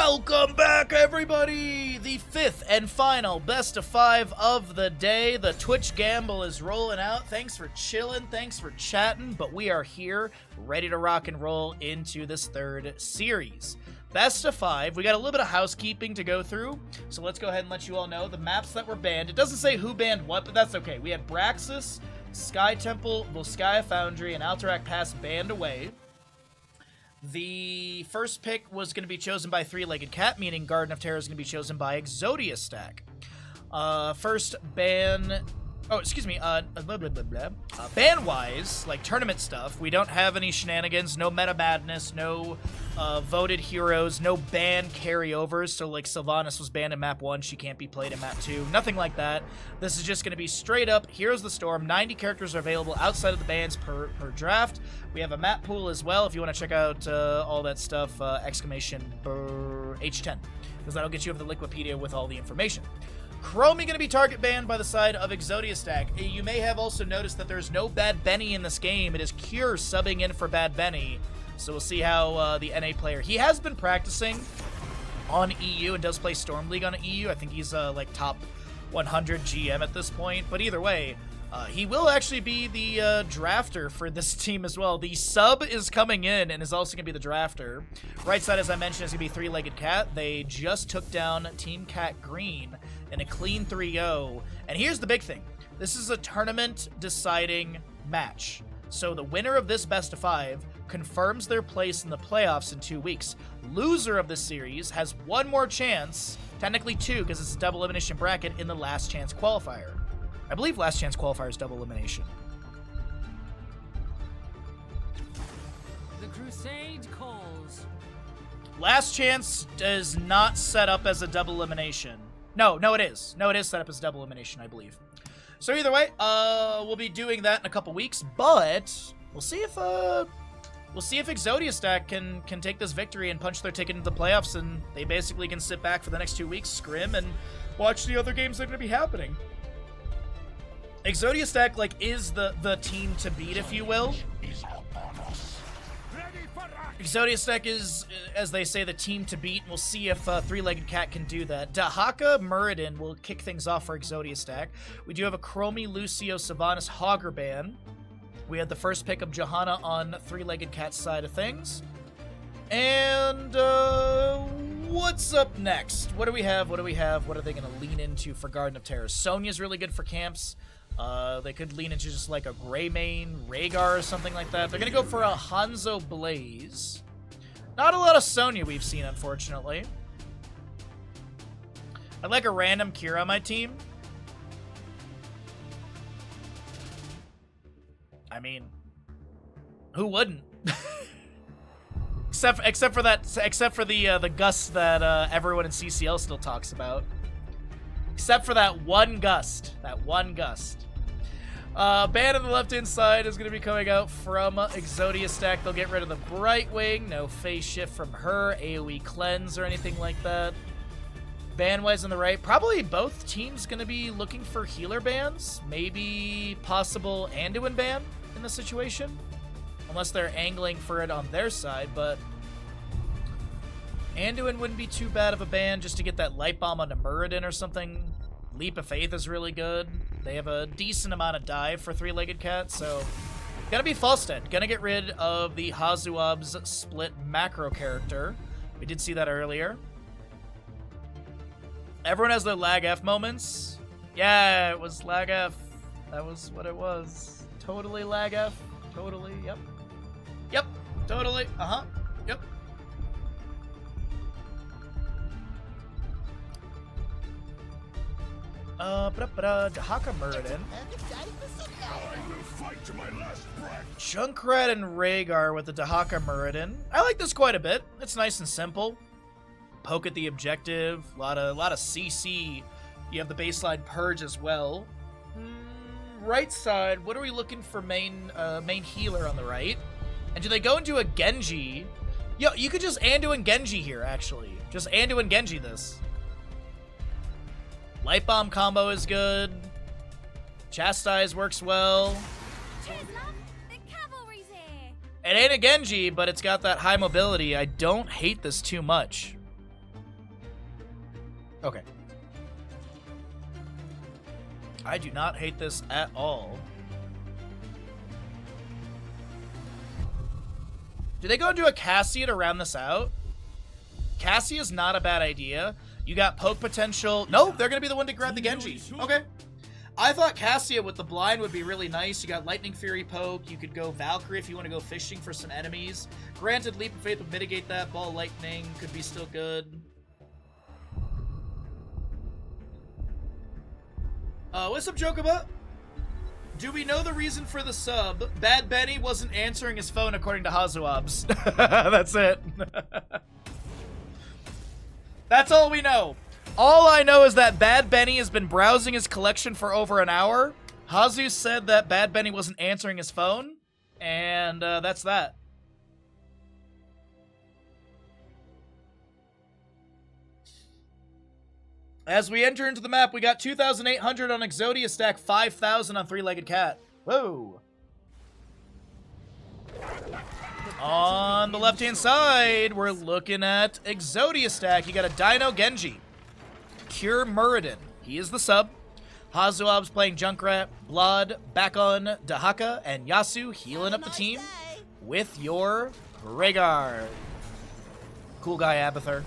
Welcome back, everybody! The fifth and final best of 5 of the day. The Twitch gamble is rolling out. Thanks for chilling, thanks for chatting, but we are here, ready to rock and roll into this third series. Best of 5. We got a little bit of housekeeping to go through, so let's go ahead and let you all know the maps that were banned. It doesn't say who banned what, but that's okay. We had Braxis, Sky Temple, Volskaya Foundry, and Alterac Pass banned away. The first pick was going to be chosen by Three-Legged Cat, meaning Garden of Terror is going to be chosen by Exodia stack. First ban... Oh, excuse me. Ban-wise, like tournament stuff, we don't have any shenanigans, no meta madness, no voted heroes, no ban carryovers. So, like, Sylvanas was banned in map 1, she can't be played in map 2. Nothing like that. This is just going to be straight up, Heroes of the Storm. 90 characters are available outside of the bans per draft. We have a map pool as well, if you want to check out all that stuff, exclamation H10, because that'll get you over the Liquipedia with all the information. Chromie going to be target banned by the side of Exodia stack. You may have also noticed that there's no Bad Benny in this game. It is Cure subbing in for Bad Benny. So we'll see how the NA player... He has been practicing on EU and does play Storm League on EU. I think he's like top 100 GM at this point. But either way, he will actually be the drafter for this team as well. The sub is coming in and is also going to be the drafter. Right side, as I mentioned, is going to be Three-Legged Cat. They just took down Team Cat Green in a clean 3-0. And here's the big thing. This is a tournament-deciding match. So the winner of this best of 5 confirms their place in the playoffs in 2 weeks. Loser of this series has one more chance, technically 2 because it's a double elimination bracket, in the last chance qualifier. I believe last chance qualifier is double elimination. The Crusade calls. Last chance is not set up as a double elimination. No, it is. No, it is set up as double elimination, I believe. So either way, we'll be doing that in a couple weeks, but we'll see if Exodia stack can take this victory and punch their ticket into the playoffs, and they basically can sit back for the next 2 weeks, scrim, and watch the other games that are going to be happening. Exodia stack, like, is the team to beat, if you will. Exodia stack is, as they say, the team to beat. We'll see if Three-Legged Cat can do that. Dahaka Muradin will kick things off for Exodia stack. We do have a Chromie, Lucio, Sylvanas, Hogger ban. We had the first pick of Johanna on Three-Legged Cat's side of things. And what's up next? What do we have? What are they going to lean into for Garden of Terror? Sonya's really good for camps. They could lean into just like a Greymane, Rhaegar, or something like that. They're going to go for a Hanzo Blaze. Not a lot of Sonya we've seen, unfortunately. I'd like a random Kira on my team. I mean, who wouldn't? except for the gust that everyone in CCL still talks about. Except for that one gust. Ban on the left-hand side is going to be coming out from Exodia stack. They'll get rid of the Brightwing. No phase shift from her, AoE cleanse, or anything like that. Ban-wise on the right, probably both teams going to be looking for healer bans. Maybe possible Anduin ban in this situation. Unless they're angling for it on their side, but Anduin wouldn't be too bad of a ban just to get that Light Bomb onto Muradin or something. Leap of Faith is really good. They have a decent amount of dive for Three-Legged Cat, so gonna be Falstead. Gonna get rid of the Hazuab's split macro character. We did see that earlier. Everyone has their lag F moments. Yeah, it was lag F. That was what it was. Totally lag F. Totally, yep. Yep, totally, yep. Dahaka Muradin. Junkrat and Rhaegar with the Dahaka Muradin. I like this quite a bit. It's nice and simple. Poke at the objective. A lot of CC. You have the baseline purge as well. Right side, what are we looking for main healer on the right? And do they go into a Genji? Yo, you could just Anduin Genji here, actually. Just Anduin Genji this. Light Bomb combo is good. Chastise works well. It ain't a Genji, but it's got that high mobility. I don't hate this too much. Okay. I do not hate this at all. Do they go and do a Cassia to round this out? Cassia is not a bad idea. You got poke potential. No, they're going to be the one to grab the Genji. Okay. I thought Cassia with the blind would be really nice. You got Lightning Fury poke. You could go Valkyrie if you want to go fishing for some enemies. Granted, Leap of Faith would mitigate that. Ball Lightning could be still good. What's up, Jokoba? Do we know the reason for the sub? Bad Benny wasn't answering his phone according to Hazuabs. That's it. That's all we know. All I know is that Bad Benny has been browsing his collection for over an hour. Hazu said that Bad Benny wasn't answering his phone, and that's that. As we enter into the map, we got 2,800 on Exodia stack, 5,000 on Three-Legged Cat. Whoa. On the left-hand side, we're looking at Exodia stack. You got a Dino Genji. Cure Muradin. He is the sub. Hazuab's playing Junkrat, Blood, Bakon, Dahaka, and Yasu healing up the team with your Rhaegar. Cool guy, Abathur.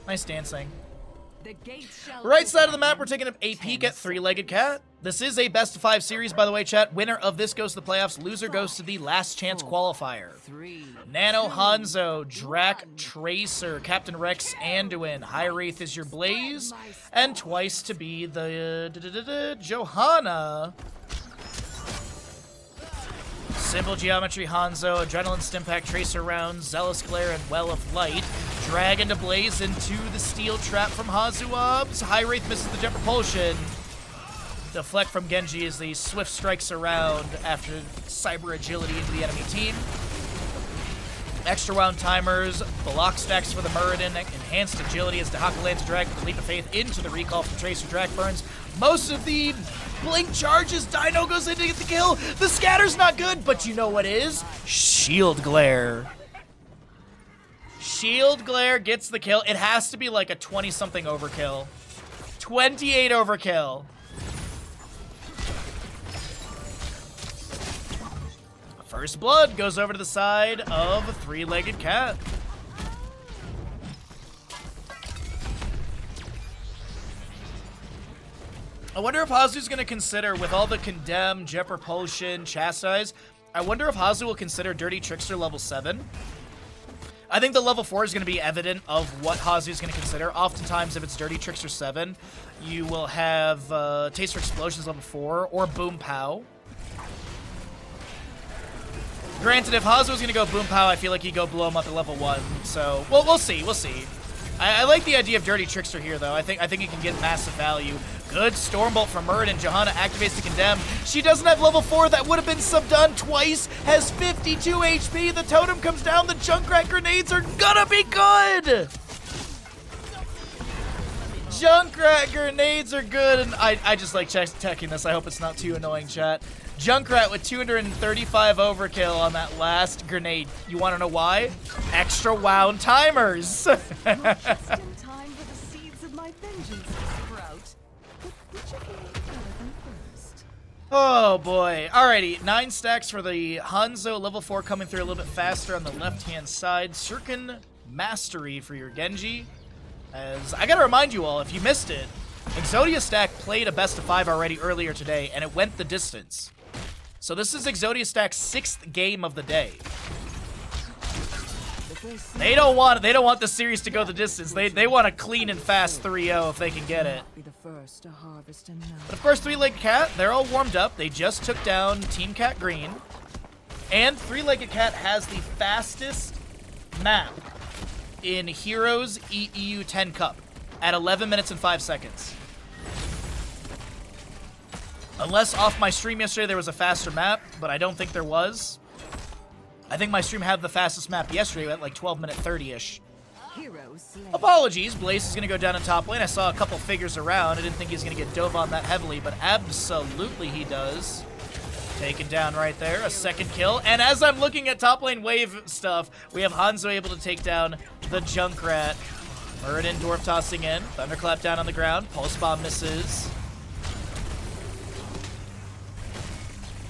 Nice dancing. Right side of the map, we're taking a peek at Three-Legged Cat. This is a best-of-5 series, by the way, chat. Winner of this goes to the playoffs. Loser goes to the last chance qualifier. Nano Hanzo, Drac Tracer, Captain Rex Anduin, High Wraith is your Blaze, and twice to be the Johanna. Simple Geometry Hanzo, Adrenaline Stimpack Tracer round, Zealous Glare, and Well of Light. Drag into Blaze into the Steel Trap from Hazuabs. High Wraith misses the Jet Propulsion. Deflect from Genji as the Swift strikes around after Cyber Agility into the enemy team. Extra round timers, block stacks for the Muradin, enhanced agility as Dahaka lands a drag with the Leap of Faith into the recall from Tracer. Drag burns most of the blink charges. Dino goes in to get the kill. The scatter's not good, but you know what is? Shield Glare. Shield Glare gets the kill. It has to be like a 20-something overkill. 28 overkill. First Blood goes over to the side of Three-Legged Cat. I wonder if Hazu's going to consider, with all the Condemn, Jet Propulsion, Chastise, I wonder if Hazu will consider Dirty Trickster level 7. I think the level 4 is going to be evident of what Hazu's going to consider. Oftentimes, if it's Dirty Trickster 7, you will have Taste for Explosions level 4 or Boom Pow. Granted, if Hazu was going to go Boom Pow, I feel like he'd go blow him up at level 1. So, well, we'll see. We'll see. I like the idea of Dirty Trickster here, though. I think he can get massive value. Good Stormbolt from Muradin. Johanna activates to Condemn. She doesn't have level 4. That would have been subdone twice. Has 52 HP. The totem comes down. The Junkrat grenades are gonna be good. Junkrat grenades are good. And I just like checking this. I hope it's not too annoying, chat. Junkrat with 235 overkill on that last grenade. You want to know why? Extra wound timers. Oh boy. Alrighty, 9 stacks for the Hanzo. Level 4 coming through a little bit faster on the left-hand side. Shuriken Mastery for your Genji. As I gotta remind you all, if you missed it, Exodia stack played a best of 5 already earlier today, and it went the distance. So this is Exodia Stack's 6th game of the day. They don't want the series to go the distance. They want a clean and fast 3-0 if they can get it. But of course, Three-Legged Cat, they're all warmed up. They just took down Team Cat Green. And Three-Legged Cat has the fastest map in Heroes EU 10 Cup at 11 minutes and 5 seconds. Unless off my stream yesterday there was a faster map, but I don't think there was. I think my stream had the fastest map yesterday at like 12 minute 30-ish. Apologies, Blaze is going to go down in top lane. I saw a couple figures around. I didn't think he was going to get dove on that heavily, but absolutely he does. Taken down right there, a second kill. And as I'm looking at top lane wave stuff, we have Hanzo able to take down the Junkrat. Muradin dwarf tossing in. Thunderclap down on the ground. Pulse Bomb misses.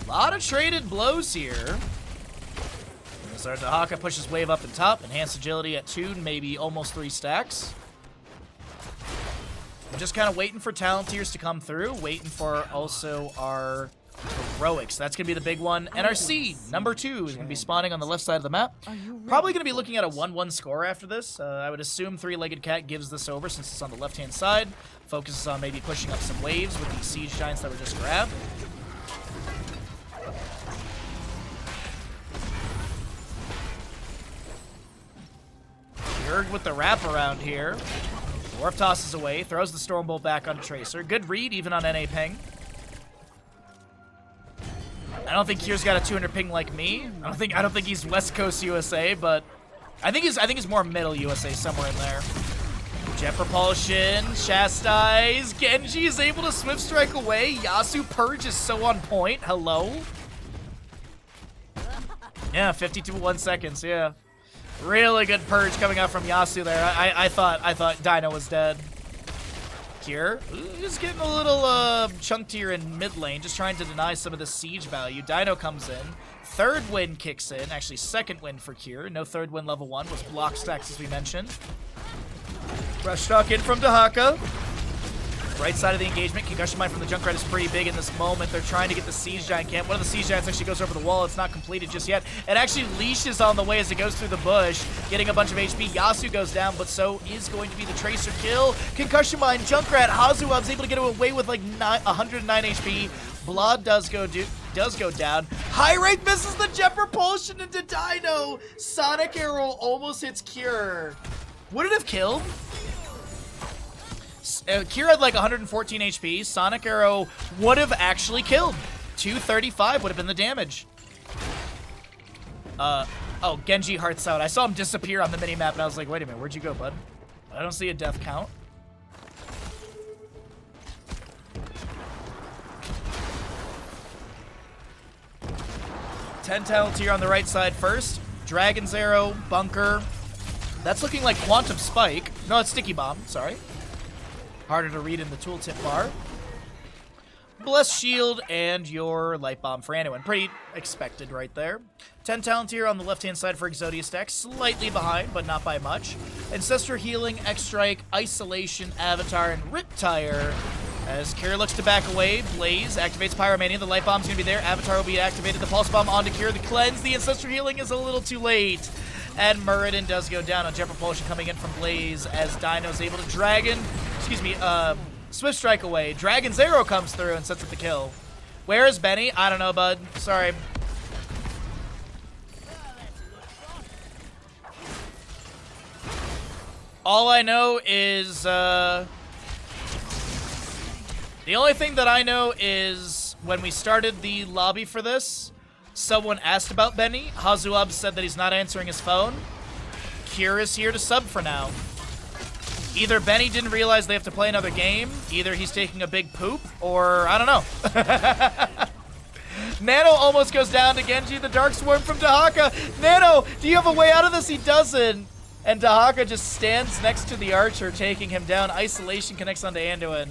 A lot of traded blows here. Dahaka pushes wave up and top. Enhanced agility at 2, maybe almost 3 stacks. I'm just kind of waiting for talent tiers to come through. Waiting for also our heroics. That's going to be the big one. And our seed, number 2, is going to be spawning on the left side of the map. Probably going to be looking at a 1-1 score after this. I would assume Three-Legged Cat gives this over since it's on the left-hand side. Focuses on maybe pushing up some waves with these siege giants that were just grabbed. Jurg with the wraparound here. Dwarf tosses away, throws the Stormbolt back on Tracer. Good read even on NA ping. I don't think Kier's got a 200 ping like me. I don't think he's West Coast USA, but I think he's more middle USA, somewhere in there. Jet Propulsion, Chastise. Genji is able to Swift Strike away. Yasuo Purge is so on point. Hello? Yeah, 52 seconds, yeah. Really good purge coming out from Yasuo there. I thought Dino was dead. Kier, just getting a little chunkier in mid lane, just trying to deny some of the siege value. Dino comes in. Third win kicks in. Actually, second win for Kier. No third win level 1. Was block stacks as we mentioned. Rush Talk in from Dahaka. Right side of the engagement. Concussion Mine from the Junkrat is pretty big in this moment. They're trying to get the Siege Giant camp. One of the Siege Giants actually goes over the wall. It's not completed just yet. It actually leashes on the way as it goes through the bush, getting a bunch of HP. Yasuo goes down, but so is going to be the Tracer kill. Concussion Mine, Junkrat, Hazuab's able to get away with like 109 HP. Blood does go down. High Rate misses the Jet Propulsion into Dino. Sonic Arrow almost hits Cure. Would it have killed? Kira had like 114 HP. Sonic Arrow would have actually killed. 235 would have been the damage. Oh, Genji hearts out. I saw him disappear on the minimap and I was like, wait a minute, where'd you go, bud? I don't see a death count. Ten talent here on the right side first. Dragon's Arrow, Bunker. That's looking like Quantum Spike. No, it's Sticky Bomb, sorry. Harder to read in the tooltip bar. Bless Shield and your Light Bomb for anyone. Pretty expected right there. 10 talent here on the left-hand side for Exodia stack. Slightly behind, but not by much. Ancestor Healing, X-Strike, Isolation, Avatar, and Riptire. As Kira looks to back away, Blaze activates Pyromania. The Light Bomb's going to be there. Avatar will be activated. The Pulse Bomb onto Kira. The Cleanse. The Ancestor Healing is a little too late. And Muradin does go down on Jet Propulsion coming in from Blaze as Dino's able to Swift Strike away. Dragon's Arrow comes through and sets up the kill. Where is Benny? I don't know, bud. Sorry. All I know is, the only thing that I know is when we started the lobby for this, someone asked about Benny. Hazuab said that he's not answering his phone. Cure is here to sub for now. Either Benny didn't realize they have to play another game, either he's taking a big poop, or I don't know. Nano almost goes down to Genji, the Dark Swarm from Dahaka. Nano, do you have a way out of this? He doesn't. And Dahaka just stands next to the Archer, taking him down. Isolation connects onto Anduin.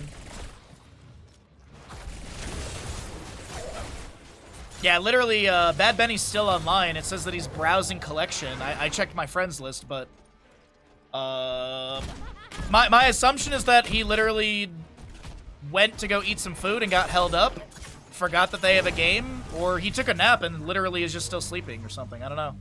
Yeah, literally, Bad Benny's still online. It says that he's browsing collection. I checked my friends list, but... My assumption is that he literally went to go eat some food and got held up, forgot that they have a game, or he took a nap and literally is just still sleeping or something. I don't know.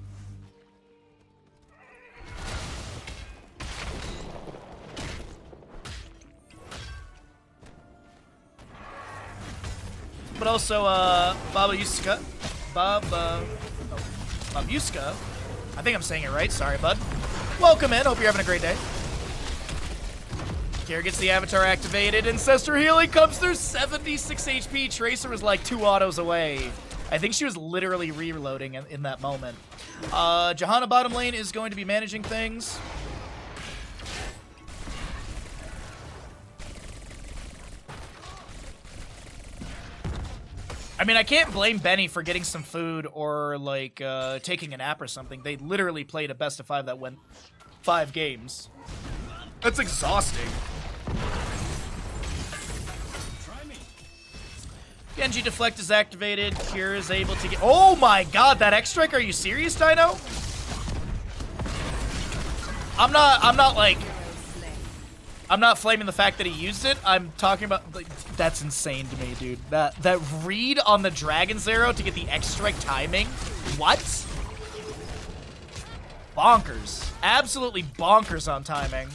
But also, Babuska, I think I'm saying it right. Sorry, bud. Welcome in. Hope you're having a great day. Kier gets the Avatar activated. Ancestor Healing comes through. 76 HP. Tracer was like 2 autos away. I think she was literally reloading in that moment. Johanna bottom lane is going to be managing things. I mean, I can't blame Benny for getting some food or, like, taking a nap or something. They literally played a best of 5 that went 5 games. That's exhausting. Genji Deflect is activated. Cure is able to get... Oh my god, that X-Strike, are you serious, Dino? I'm not like... I'm not flaming the fact that he used it. I'm talking about... Like, that's insane to me, dude. That read on the Dragon's Arrow to get the X-Strike timing. What? Bonkers. Absolutely bonkers on timing.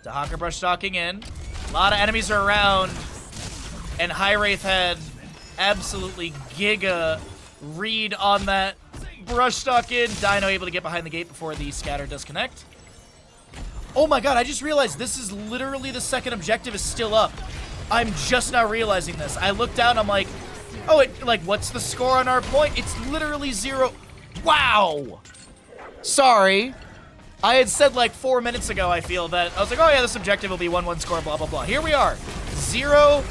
Dahaka brush stalking in. A lot of enemies are around. And High Wraith had absolutely giga read on that brush stalk in. Dino able to get behind the gate before the scatter does connect. Oh my god, I just realized this is literally the second objective is still up. I'm just now realizing this. I looked down, I'm like, oh, what's the score on our point? It's literally 0. Wow! Sorry. I had said like 4 minutes ago, I feel, that I was like, oh yeah, this objective will be 1-1 score, blah, blah, blah. Here we are. 0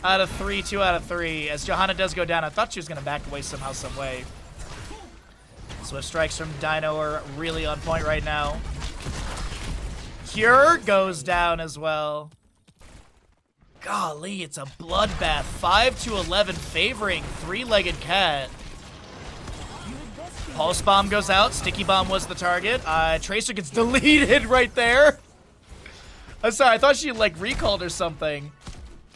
out of 3, 2 out of 3. As Johanna does go down, I thought she was going to back away somehow, some way. Swift strikes from Dino are really on point right now. Cure goes down as well. Golly, it's a bloodbath. 5-11 favoring three-legged cat. Pulse Bomb goes out. Sticky Bomb was the target. Tracer gets deleted right there. I'm sorry, I thought she like recalled or something.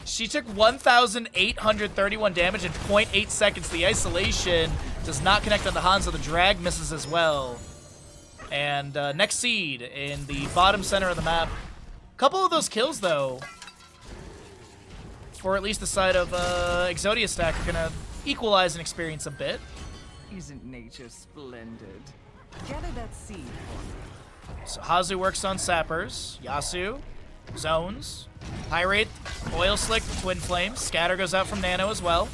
She took 1,831 damage in 0.8 seconds. The isolation does not connect on the Hanzo. The drag misses as well. And next seed in the bottom center of the map. Couple of those kills, though, for at least the side of Exodia stack, are going to equalize and experience a bit. Isn't nature splendid? Gather that seed. So Hazu works on Sappers. Yasu, Zones, High Wraith, Oil Slick, Twin Flames. Scatter goes out from Nano as well.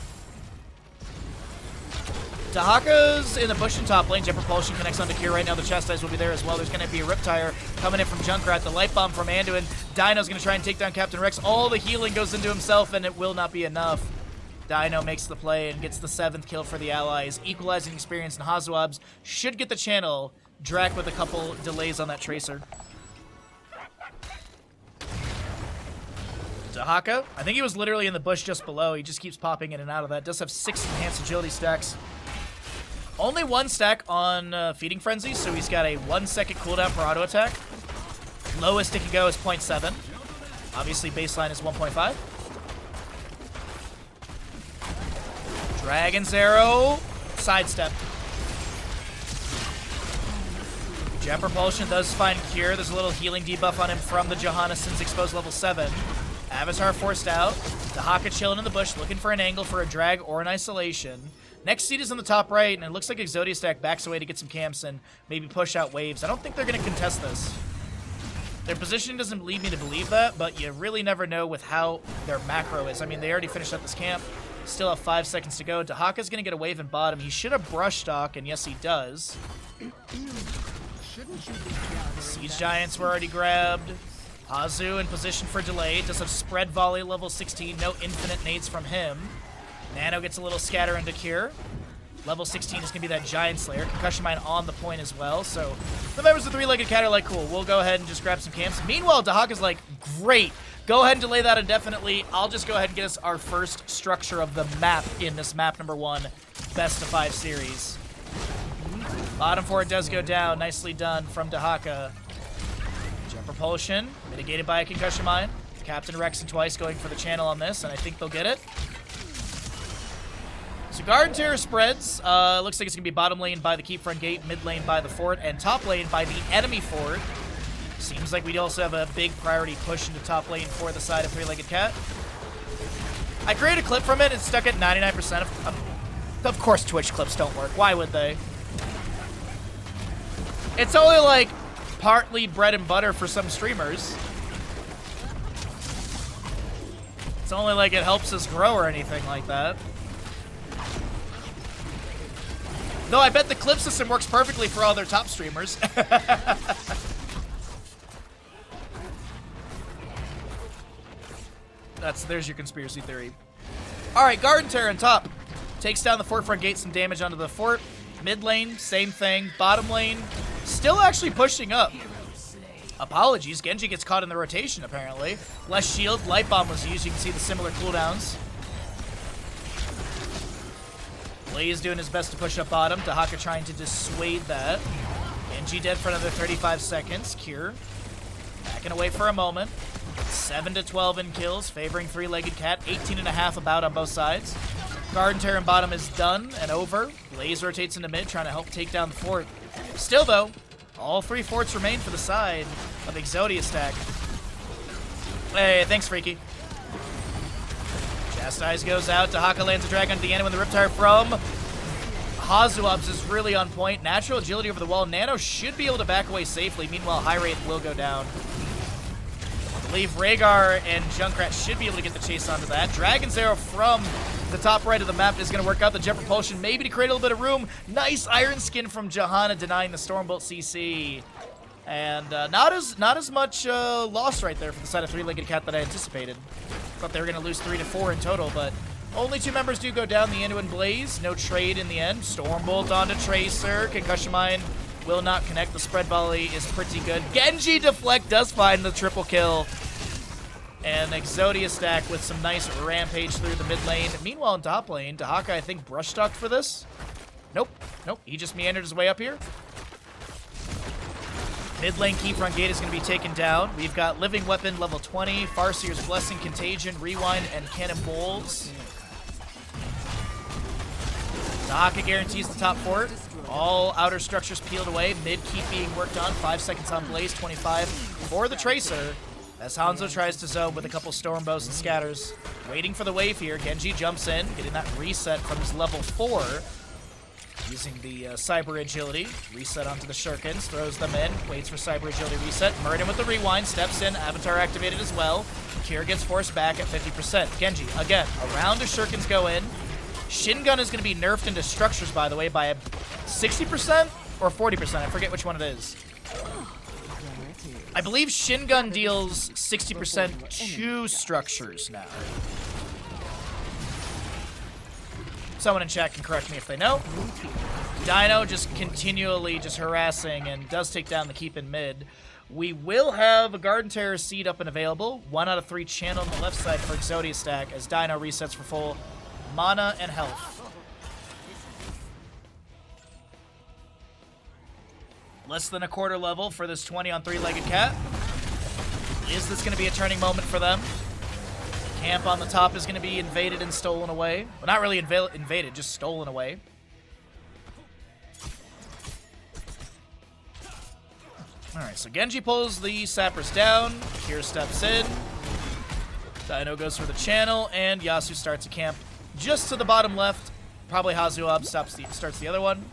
Dahaka's in the bush in top lane. Jet Propulsion connects onto Cure right now. The Chastise will be there as well. There's going to be a Riptire coming in from Junkrat. The Light Bomb from Anduin. Dino's going to try and take down Captain Rex. All the healing goes into himself, and it will not be enough. Dino makes the play and gets the 7th kill for the allies. Equalizing experience, and Hazuabs should get the channel. Drac with a couple delays on that Tracer. Dahaka, I think he was literally in the bush just below. He just keeps popping in and out of that. Does have 6 enhanced agility stacks. Only 1 stack on Feeding Frenzy, so he's got a 1-second cooldown for auto attack. Lowest it can go is 0.7. Obviously, baseline is 1.5. Dragon's Arrow, sidestep. Jet Propulsion does find Cure. There's a little healing debuff on him from the Johanna since exposed level 7. Avatar forced out. Dahaka chilling in the bush, looking for an angle for a drag or an isolation. Next seed is on the top right, and it looks like Exodia stack backs away to get some camps and maybe push out waves. I don't think they're going to contest this. Their positioning doesn't lead me to believe that, but you really never know with how their macro is. I mean, they already finished up this camp. Still have 5 seconds to go. Dahaka's going to get a wave in bottom. He should have brush stock, and yes, he does. Siege Giants were already grabbed. Hazu in position for delay. Does have spread volley level 16. No infinite nades from him. Nano gets a little scatter into Cure. Level 16 is going to be that Giant Slayer. Concussion Mine on the point as well. So the members of the Three-Legged Cat are like, cool, we'll go ahead and just grab some camps. Meanwhile, Dahaka's like, great. Go ahead and delay that indefinitely. I'll just go ahead and get us our first structure of the map in this map number 1 best of 5 series. Bottom 4 does go down. Nicely done from Dahaka. Jet Propulsion, mitigated by a Concussion Mine. Captain Rex and Twice going for the channel on this, and I think they'll get it. So Guard Terror spreads. Looks like it's going to be bottom lane by the Keep Front Gate, mid lane by the fort, and top lane by the enemy fort. Seems like we also have a big priority push into top lane for the side of Three-Legged Cat. I created a clip from it. It's stuck at 99% of course Twitch clips don't work. Why would they? It's only like partly bread and butter for some streamers. It's only like it helps us grow or anything like that. Though I bet the clip system works perfectly for all their top streamers. There's your conspiracy theory. Alright, Garden Terror on top. Takes down the fort front gate, some damage onto the fort. Mid lane, same thing. Bottom lane, still actually pushing up. Apologies, Genji gets caught in the rotation, apparently. Less shield, Light Bomb was used. You can see the similar cooldowns. Blaze doing his best to push up bottom. Dahaka trying to dissuade that. Genji dead for another 35 seconds. Cure backing away for a moment. 7 to 12 in kills, favoring three-legged cat. 18.5 about on both sides. Garden Terror in bottom is done and over. Blaze rotates into mid, trying to help take down the fort. Still, though, all 3 forts remain for the side of Exodia stack. Hey, thanks, Freaky. Chastise goes out. Dahaka lands a drag on Deanna when the Riptire from Hazuabs is really on point. Natural agility over the wall. Nano should be able to back away safely. Meanwhile, High Wraith will go down. I believe Rhaegar and Junkrat should be able to get the chase onto that. Dragon's Arrow from the top right of the map is going to work out the Jet Propulsion, maybe to create a little bit of room. Nice Iron Skin from Johanna denying the Stormbolt CC. And not as much loss right there for the side of three-legged cat that I anticipated. Thought they were going to lose 3 to 4 in total, but only 2 members do go down. The Anduin Blaze, no trade in the end. Stormbolt onto Tracer. Concussion Mine will not connect. The spread volley is pretty good. Genji Deflect does find the triple kill. And Exodia stack with some nice rampage through the mid lane. Meanwhile, in top lane, Dahaka, I think, brush stalked for this. Nope. He just meandered his way up here. Mid lane key front gate is going to be taken down. We've got Living Weapon level 20, Farseer's Blessing, Contagion, Rewind, and Cannonballs. Dahaka guarantees the top fort. All outer structures peeled away. Mid keep being worked on. 5 seconds on Blaze, 25 for the Tracer. As Hanzo tries to zone with a couple Stormbows and Scatters. Waiting for the wave here. Genji jumps in, getting that reset from his level 4. Using the Cyber Agility. Reset onto the Shurikens. Throws them in. Waits for Cyber Agility reset. Muradin with the Rewind. Steps in. Avatar activated as well. Kira gets forced back at 50%. Genji, again, a round of Shurikens go in. Shin Gun is going to be nerfed into structures, by the way, by a 60% or 40%. I forget which one it is. I believe Shin Gun deals 60% to structures now. Someone in chat can correct me if they know. Dino just continually just harassing and does take down the keep in mid. We will have a Garden Terror seed up and available. 1 out of 3 channel on the left side for Exodia stack as Dino resets for full mana and health. Less than a quarter level for this 20 on three-legged cat. Is this going to be a turning moment for them? Camp on the top is going to be invaded and stolen away. Well, not really invaded, just stolen away. Alright, so Genji pulls the sappers down. Kira steps in. Dino goes for the channel, and Yasuo starts a camp just to the bottom left. Probably Hazuab starts the other one.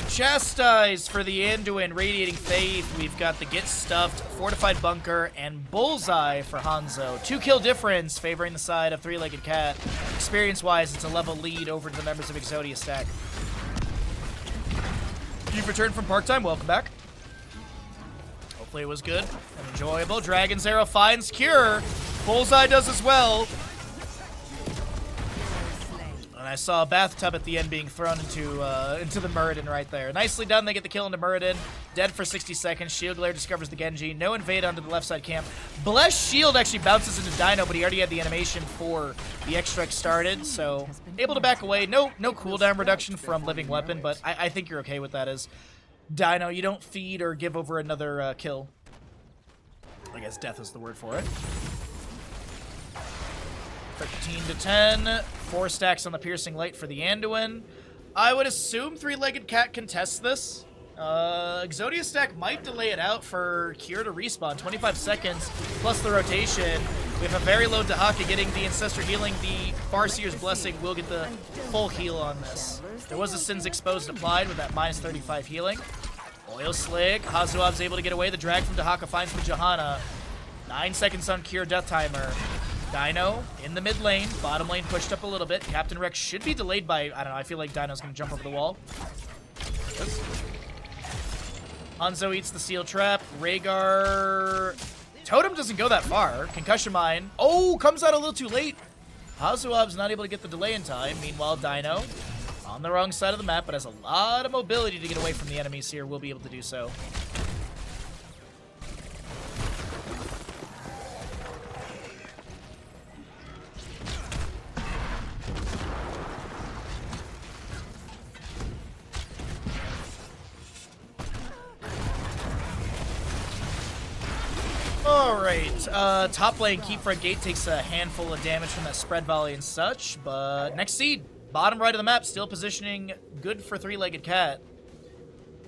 Chastise for the Anduin, Radiating Faith. We've got the Get Stuffed, Fortified Bunker, and Bullseye for Hanzo. 2 kill difference favoring the side of three-legged cat. Experience-wise, it's a level lead over to the members of Exodia stack. You've returned from park time. Welcome back. Hopefully it was good and enjoyable. Dragon's Arrow finds Cure. Bullseye does as well. And I saw a bathtub at the end being thrown into the Muradin right there. Nicely done. They get the kill into Muradin. Dead for 60 seconds. Shield Glare discovers the Genji. No invade onto the left side camp. Blessed Shield actually bounces into Dino, but he already had the animation for the extract started, so able to back away. No cooldown reduction from Living Weapon, but I think you're okay with that as Dino. You don't feed or give over another kill. I guess death is the word for it. 13 to 10. 4 stacks on the Piercing Light for the Anduin. I would assume three-legged cat contests this. Exodia stack might delay it out for Cure to respawn. 25 seconds plus the rotation. We have a very low Dahaka getting the Ancestor healing. The Farseer's Blessing will get the full heal on this. There was a Sins Exposed applied with that minus 35 healing. Oil Slick. Hazuab's able to get away. The drag from Dahaka finds from Johanna. 9 seconds on Cure Death Timer. Dino in the mid lane. Bottom lane pushed up a little bit. Captain Rex should be delayed by, I don't know, I feel like Dino's going to jump over the wall. Hanzo eats the Seal Trap. Rhaegar... Totem doesn't go that far. Concussion Mine. Oh, comes out a little too late. Hazuab's not able to get the delay in time. Meanwhile, Dino, on the wrong side of the map, but has a lot of mobility to get away from the enemies here, will be able to do so. Alright, top lane, Keep Front Gate takes a handful of damage from that spread volley and such, but next seed, bottom right of the map, still positioning good for three-legged cat.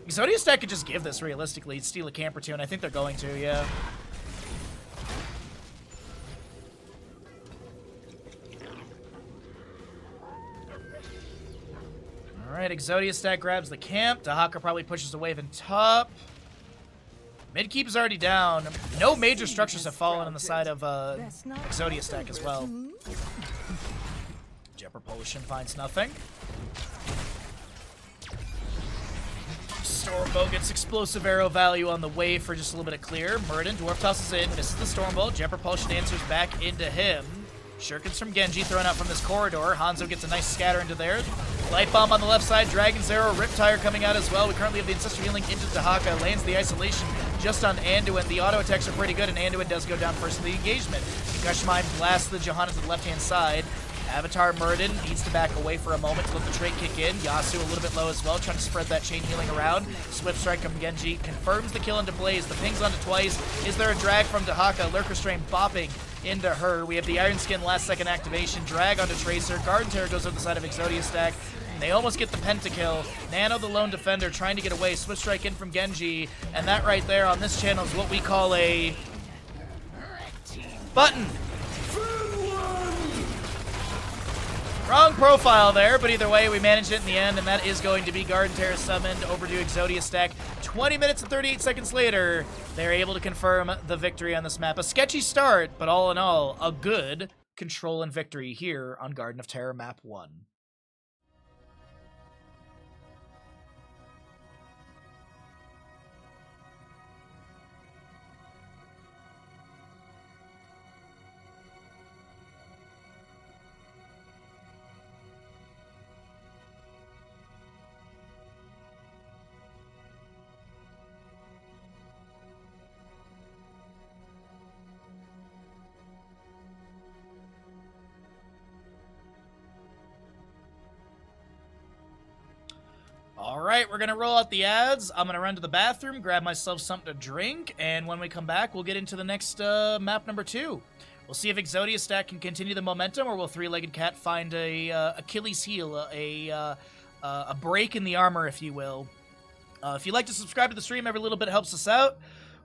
Exodia stack could just give this realistically, steal a camp or two, and I think they're going to, yeah. Alright, Exodia stack grabs the camp, Dahaka probably pushes a wave in top. Mid keep is already down. No major structures have fallen on the side of Exodia stack as well. Jet Propulsion finds nothing. Stormbolt gets explosive arrow value on the way for just a little bit of clear. Muradin, Dwarf tosses in, misses the Stormbolt. Jet Propulsion answers back into him. Shurikens from Genji thrown out from this corridor. Hanzo gets a nice scatter into there. Light Bomb on the left side, Dragon's Arrow, Riptire coming out as well. We currently have the Ancestor Healing into Dahaka, lands the Isolation just on Anduin. The auto attacks are pretty good, and Anduin does go down first in the engagement. Concussion Mine blasts the Johanna to the left-hand side. Avatar Muradin needs to back away for a moment to let the trait kick in. Yasuo a little bit low as well, trying to spread that chain healing around. Swift Strike from Genji confirms the kill into Blaze. The ping's onto twice. Is there a drag from Dahaka? Lurker Strain bopping into her. We have the Iron Skin last second activation. Drag onto Tracer. Garden Terror goes over the side of Exodia stack. They almost get the pentakill. Nano, the lone defender, trying to get away. Swift Strike in from Genji. And that right there on this channel is what we call a button. Wrong profile there, but either way, we managed it in the end, and that is going to be Garden Terror summoned over to Exodia stack. 20 minutes and 38 seconds later, they're able to confirm the victory on this map. A sketchy start, but all in all, a good control and victory here on Garden of Terror map 1. All right, we're going to roll out the ads. I'm going to run to the bathroom, grab myself something to drink, and when we come back, we'll get into the next map number 2. We'll see if Exodia stack can continue the momentum, or will Three-Legged Cat find a Achilles heel, a break in the armor, if you will. If you'd like to subscribe to the stream, every little bit helps us out.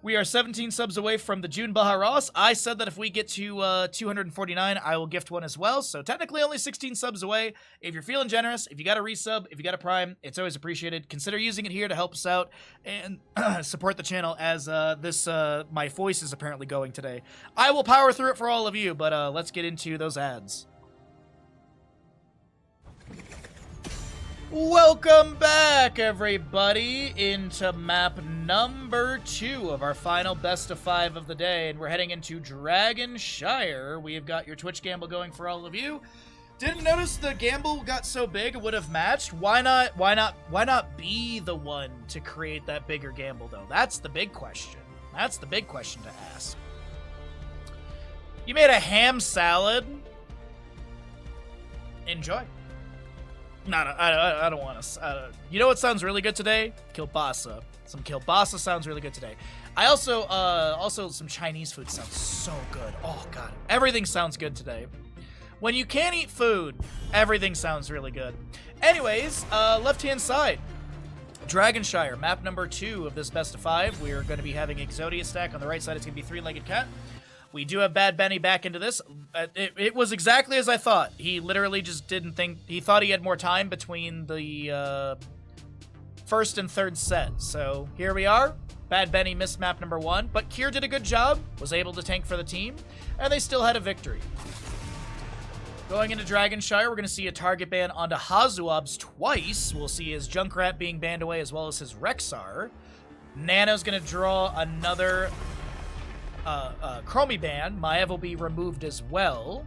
We are 17 subs away from the June Baha Ross. I said that if we get to 249, I will gift one as well. So technically only 16 subs away. If you're feeling generous, if you got a resub, if you got a prime, it's always appreciated. Consider using it here to help us out and support the channel as my voice is apparently going today. I will power through it for all of you, but let's get into those ads. Welcome back, everybody, into map number 2 of our final best of 5 of the day, and we're heading into Dragonshire. We have got your Twitch gamble going for all of you. Didn't notice the gamble got so big it would have matched. Why not be the one to create that bigger gamble, though? That's the big question. That's the big question to ask. You made a ham salad. Enjoy. No, I don't want to. You know what sounds really good today? Kielbasa. Some kielbasa sounds really good today. I also some Chinese food sounds so good. Oh god, everything sounds good today. When you can't eat food, everything sounds really good. Anyways, left-hand side, Dragonshire, map number 2 of this best of 5. We are going to be having Exodia stack on the right side. It's going to be Three-Legged Cat. We do have Bad Benny back into this. It was exactly as I thought. He literally just didn't think... He thought he had more time between the first and third set. So here we are. Bad Benny missed map number 1. But Kier did a good job. Was able to tank for the team. And they still had a victory. Going into Dragonshire, we're going to see a target ban onto Hazuabs twice. We'll see his Junkrat being banned away as well as his Rexar. Nano's going to draw another... Chromie ban. Maev will be removed as well.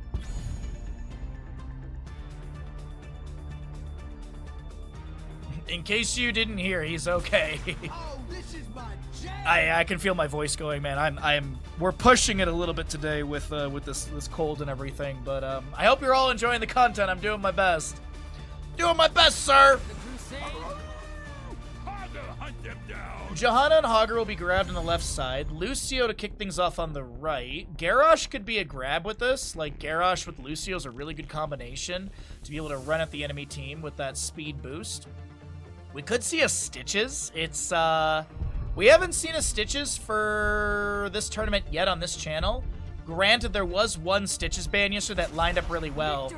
In case you didn't hear, he's okay. Oh, this is my jam. I can feel my voice going, man. We're pushing it a little bit today with this cold and everything, but I hope you're all enjoying the content. I'm doing my best. Doing my best, sir. The Crusade. Hunt them down. Johanna and Hager will be grabbed on the left side. Lucio to kick things off on the right. Garrosh could be a grab with this. Like, Garrosh with Lucio is a really good combination to be able to run at the enemy team with that speed boost. We could see a Stitches. It's, we haven't seen a Stitches for this tournament yet on this channel. Granted, there was one Stitches ban yesterday that lined up really well.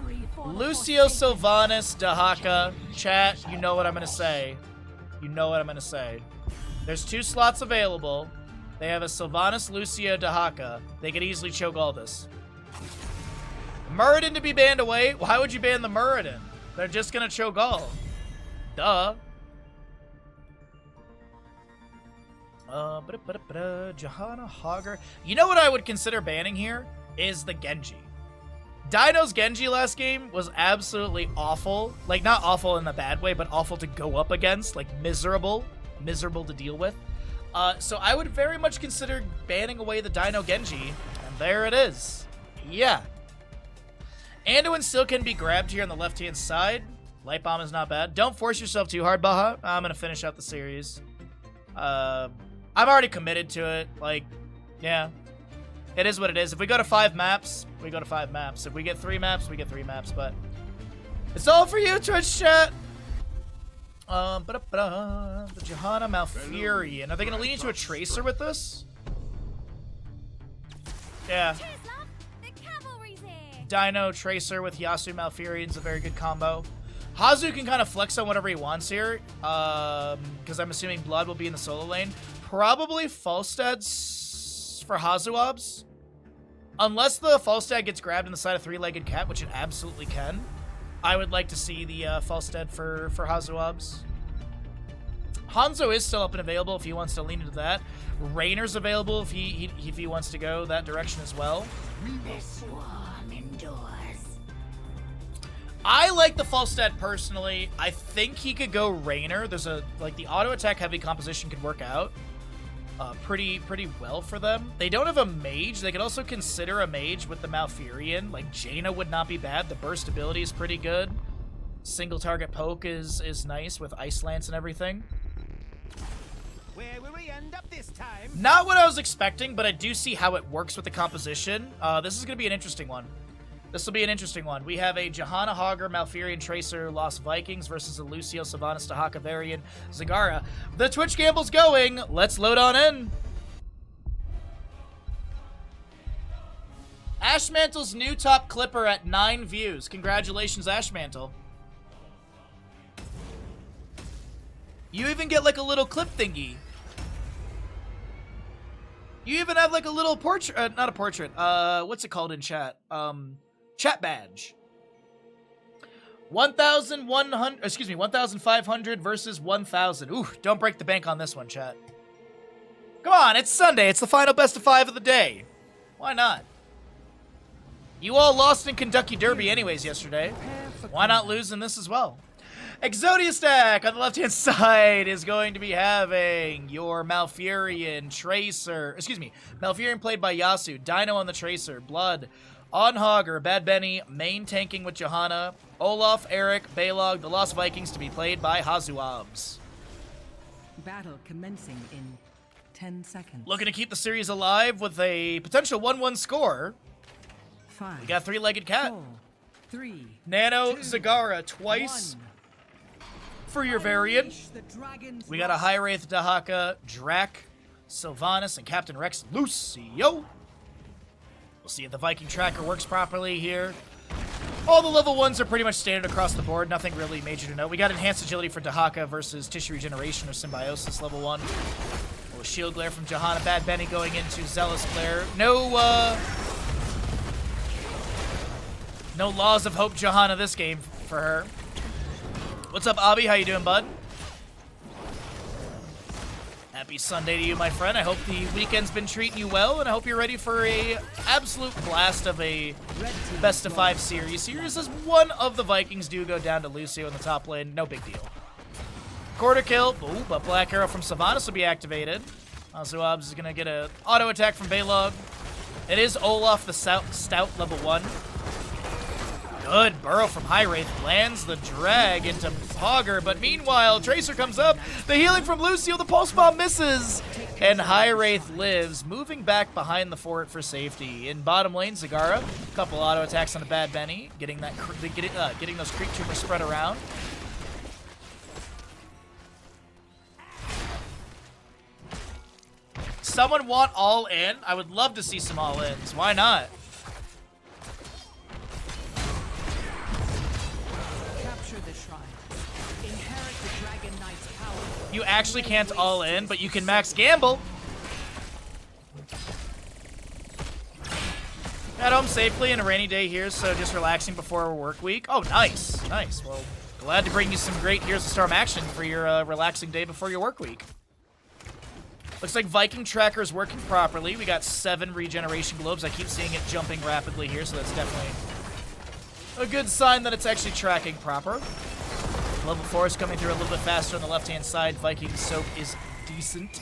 Lucio, Sylvanas, Dahaka. Chat, you know what I'm going to say. You know what I'm going to say. There's 2 slots available. They have a Sylvanas, Lucio, Dahaka. They could easily choke all this. Muradin to be banned away? Why would you ban the Muradin? They're just going to choke all. Duh. Johanna, Hager. You know what I would consider banning here? Is the Genji. Dino's Genji last game was absolutely awful. Like, not awful in the bad way, but awful to go up against. Like, miserable. Miserable to deal with. So I would very much consider banning away the Dino Genji. And there it is. Yeah. Anduin still can be grabbed here on the left-hand side. Light Bomb is not bad. Don't force yourself too hard, Baha. I'm going to finish out the series. I'm already committed to it. Like, yeah. It is what it is. If we go to 5 maps, we go to 5 maps. If we get 3 maps, we get 3 maps. But it's all for you, Twitch chat. The Johanna Malfurion. Are they going to lean into a Tracer with this? Yeah. Dino Tracer with Yasuo Malfurion is a very good combo. Hazu can kind of flex on whatever he wants here, because I'm assuming Blood will be in the solo lane. Probably Falstad's for Hazuobs. Unless the Falstad gets grabbed in the side of 3-legged cat, which it absolutely can. I would like to see the Falstad for Hazuobs. Hanzo is still up and available if he wants to lean into that. Rainer's available if he wants to go that direction as well. I like the Falstad personally. I think he could go Rainer. There's a, like, the auto attack heavy composition could work out pretty well for them. They don't have a mage. They could also consider a mage with the Malfurion. Like, Jaina would not be bad. The burst ability is pretty good. Single target poke is nice with Ice Lance and everything. Where will we end up this time? Not what I was expecting, but I do see how it works with the composition. This is going to be an interesting one. This will be an interesting one. We have a Johanna Hager, Malfurion, Tracer, Lost Vikings versus a Lucio, Sylvanas, Dahaka, Varian, Zagara. The Twitch gamble's going. Let's load on in. Ashmantle's new top clipper at 9 views. Congratulations, Ashmantle. You even get like a little clip thingy. You even have like a little portrait, not a portrait, what's it called in chat? Chat badge. 1,500 versus 1,000. Ooh, don't break the bank on this one, chat. Come on, it's Sunday. It's the final best of 5 of the day. Why not? You all lost in Kentucky Derby anyways yesterday. Why not lose in this as well? Exodia stack on the left-hand side is going to be having your Malfurion, Tracer, Malfurion played by Yasuo, Dino on the Tracer, Blood on Hager, Bad Benny, main tanking with Johanna, Olaf, Eric, Balog, the Lost Vikings to be played by Hazuobs. Battle commencing in 10 seconds. Looking to keep the series alive with a potential 1-1 score. 5. We got 3-legged cat. 4, 3. Nano, 2, Zagara twice 1. for your variant. The dragons We got a High Wraith, Dahaka, Drac, Sylvanas, and Captain Rex, Lucio. We'll see if the Viking tracker works properly here. All the level 1s are pretty much standard across the board. Nothing really major to note. We got enhanced agility for Dahaka versus tissue regeneration or symbiosis level 1. Little shield glare from Johanna. Bad Benny going into zealous glare. No laws of hope Johanna this game for her. What's up, Abby? How you doing, bud? Happy Sunday to you, my friend. I hope the weekend's been treating you well, and I hope you're ready for a absolute blast of a best of 5 series. Series as one of the Vikings do go down to Lucio in the top lane. No big deal. Quarter kill. Ooh, but Black Arrow from Sylvanas will be activated. Azuabs is going to get an auto attack from Baylog. It is Olaf the Stout level 1. Good burrow from High Wraith. Lands the drag into Hogger, but meanwhile, Tracer comes up. The healing from Lucio, the Pulse Bomb misses. And High Wraith lives, moving back behind the fort for safety. In bottom lane, Zagara, a couple auto attacks on the Bad Benny, getting those creep tumors spread around. Someone want all in? I would love to see some all ins. Why not? Capture the shrine. Inherit the Dragon Knight's power. You actually can't all in, but you can max gamble. Got home safely in a rainy day here, so just relaxing before our work week. Oh, nice. Nice. Well, glad to bring you some great Heroes of Storm action for your relaxing day before your work week. Looks like Viking Tracker is working properly. We got 7 regeneration globes. I keep seeing it jumping rapidly here, so that's definitely a good sign that it's actually tracking proper. Level 4 is coming through a little bit faster on the left-hand side. Viking Soak is decent.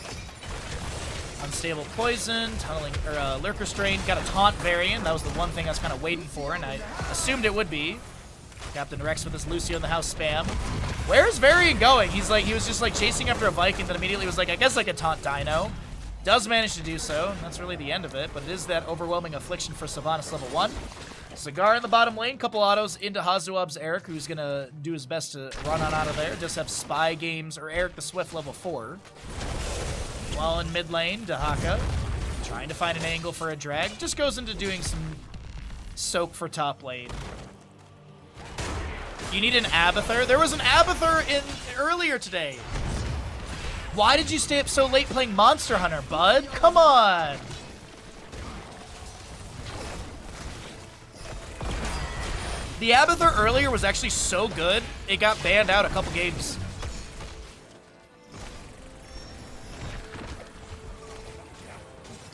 Unstable Poison, Tunneling, or Lurker Strain. Got a Taunt variant. That was the one thing I was kind of waiting for, and I assumed it would be. Captain Rex with his Lucio in the house spam. Where's Varian going? He was just like chasing after a Viking, then immediately was like, I guess like a taunt dino. Does manage to do so, and that's really the end of it, but it is that overwhelming affliction for Sylvanas level 1. Cigar in the bottom lane, couple autos into Hazuab's Eric, who's gonna do his best to run on out of there. Just have Spy Games, or Eric the Swift level 4. While in mid lane, Dahaka, trying to find an angle for a drag, just goes into doing some soak for top lane. You need an Abathur? There was an Abathur in earlier today. Why did you stay up so late playing Monster Hunter, bud? Come on. The Abathur earlier was actually so good, it got banned out a couple games.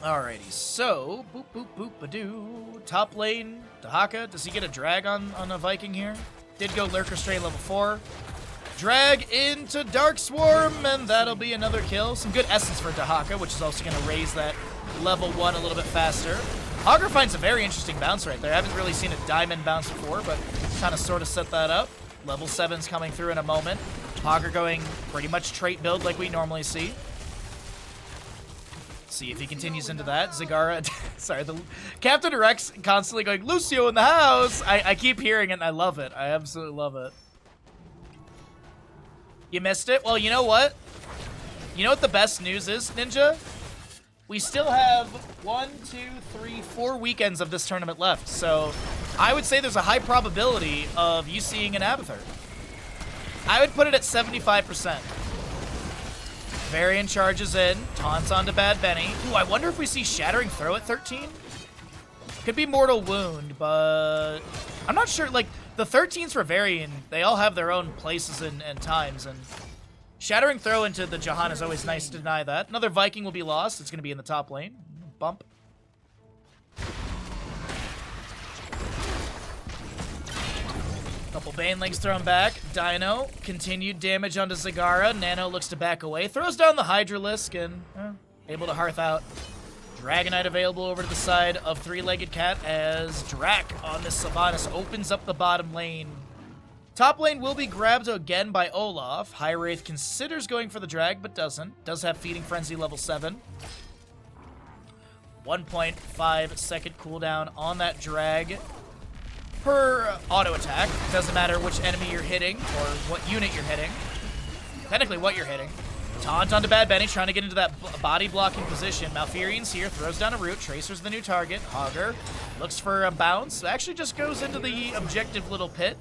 Alrighty, so boop boop boop badoo. Top lane, Dahaka. Does he get a drag on a Viking here? Did go Lurker Strain level 4. Drag into Dark Swarm, and that'll be another kill. Some good essence for Dahaka, which is also going to raise that level 1 a little bit faster. Hogger finds a very interesting bounce right there. I haven't really seen a diamond bounce before, but kind of sort of set that up. Level 7's coming through in a moment. Hogger going pretty much trait build like we normally see. See if he continues into that. Zagara, sorry, the Captain Rex constantly going, Lucio in the house. I keep hearing it and I love it. I absolutely love it. You missed it? Well, you know what? You know what the best news is, Ninja? We still have 4 weekends of this tournament left. So I would say there's a high probability of you seeing an Abathur. I would put it at 75%. Varian charges in, taunts onto Bad Benny. Ooh, I wonder if we see Shattering Throw at 13? Could be Mortal Wound, but I'm not sure. Like, the 13s for Varian, they all have their own places and times, and Shattering Throw into the Jahan is always nice to deny that. Another Viking will be lost. It's going to be in the top lane. Bump. Couple Banelings thrown back. Dino, continued damage onto Zagara. Nano looks to back away. Throws down the Hydralisk and able to hearth out. Dragonite available over to the side of Three-Legged Cat as Drac on this Sylvanas opens up the bottom lane. Top lane will be grabbed again by Olaf. High Wraith considers going for the drag, but doesn't. Does have Feeding Frenzy level 7. 1.5 second cooldown on that drag per auto attack. Doesn't matter which enemy you're hitting or what unit you're hitting. Technically what you're hitting. Taunt onto Bad Benny, trying to get into that body blocking position. Malfurion's here, throws down a root. Tracer's the new target. Hogger looks for a bounce. Actually just goes into the objective little pit.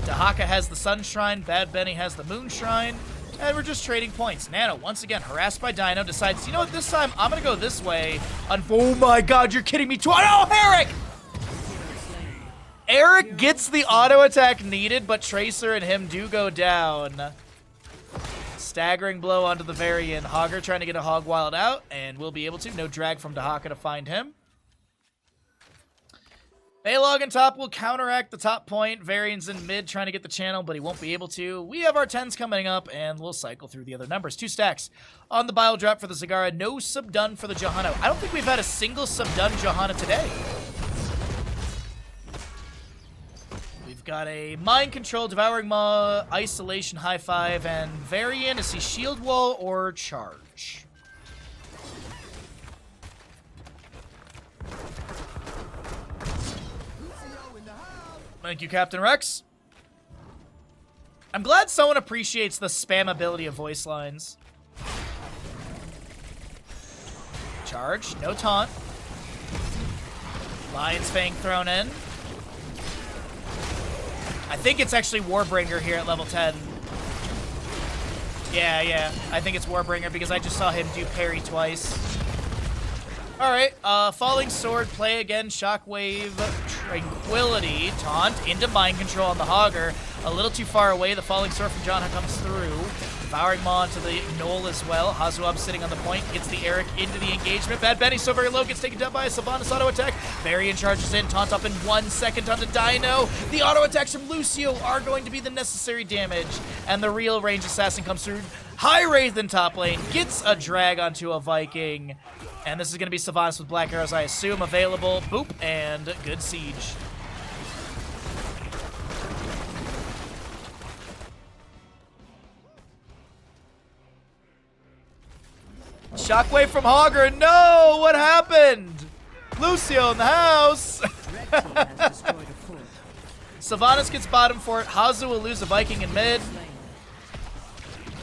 Dahaka has the Sun Shrine. Bad Benny has the Moon Shrine. And we're just trading points. Nano, once again, harassed by Dino, decides, you know what, this time I'm going to go this way. Oh my god, you're kidding me. Oh, Eric! Eric gets the auto attack needed, but Tracer and him do go down. Staggering blow onto the Varian. Hogger trying to get a Hog Wild out, and will be able to. No drag from Dahaka to find him. Baylog in top will counteract the top point. Varian's in mid trying to get the channel, but he won't be able to. We have our 10s coming up, and we'll cycle through the other numbers. 2 stacks on the Bile Drop for the Zagara. No sub-done for the Johanna. I don't think we've had a single sub-done Johanna today. We've got a Mind Control, Devouring Maw, Isolation, High Five, and Varian. Is he Shield Wall or Charge? Thank you, Captain Rex. I'm glad someone appreciates the spammability of voice lines. Charge, no taunt. Lion's Fang thrown in. I think it's actually Warbringer here at level 10. Yeah, I think it's Warbringer because I just saw him do parry twice. Alright, Falling Sword, play again, Shockwave, Tranquility, taunt, into Mind Control on the Hogger. A little too far away, the Falling Sword from John comes through. Devouring Maw into the Knoll as well. Hazuab sitting on the point, gets the Eric into the engagement. Bad Benny so very low, gets taken down by a Sylvanas auto attack. Varian charges in, taunt up in 1 second onto Dino. The auto attacks from Lucio are going to be the necessary damage. And the real range assassin comes through. High Wraith in top lane, gets a drag onto a Viking. And this is going to be Sylvanas with Black Arrows, I assume, available. Boop, and good siege. Shockwave from Hogger. No! What happened? Lucio in the house. Sylvanas gets bottom for it. Hazu will lose a Viking in mid.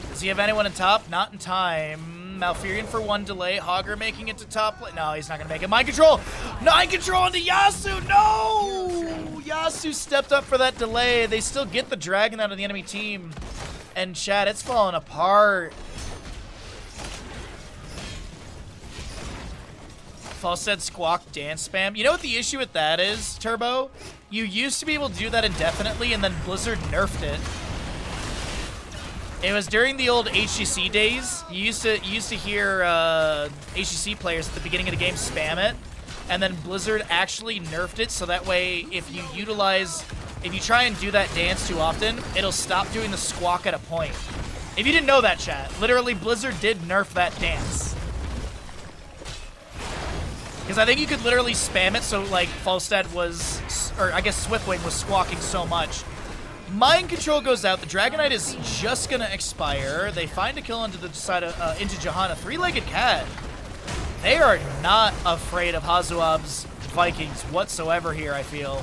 Does he have anyone in top? Not in time. Malfurion for 1 delay. Hogger making it to top lane. No, he's not going to make it. Mind Control! Mind Control into Yasu! No! Yasu stepped up for that delay. They still get the dragon out of the enemy team. And chat, it's falling apart. Falstead Squawk dance spam. You know what the issue with that is, Turbo? You used to be able to do that indefinitely, and then Blizzard nerfed it. It was during the old HGC days. You used to hear HGC players at the beginning of the game spam it, and then Blizzard actually nerfed it so that way if you try and do that dance too often, it'll stop doing the squawk at a point. If you didn't know that, chat, literally Blizzard did nerf that dance. Because I think you could literally spam it so like Falstead was, or I guess Swiftwing was squawking so much. Mind Control goes out. The Dragonite is just gonna expire. They find a kill into the side of, into Johanna. 3-legged cat. They are not afraid of Hazuab's Vikings whatsoever here, I feel.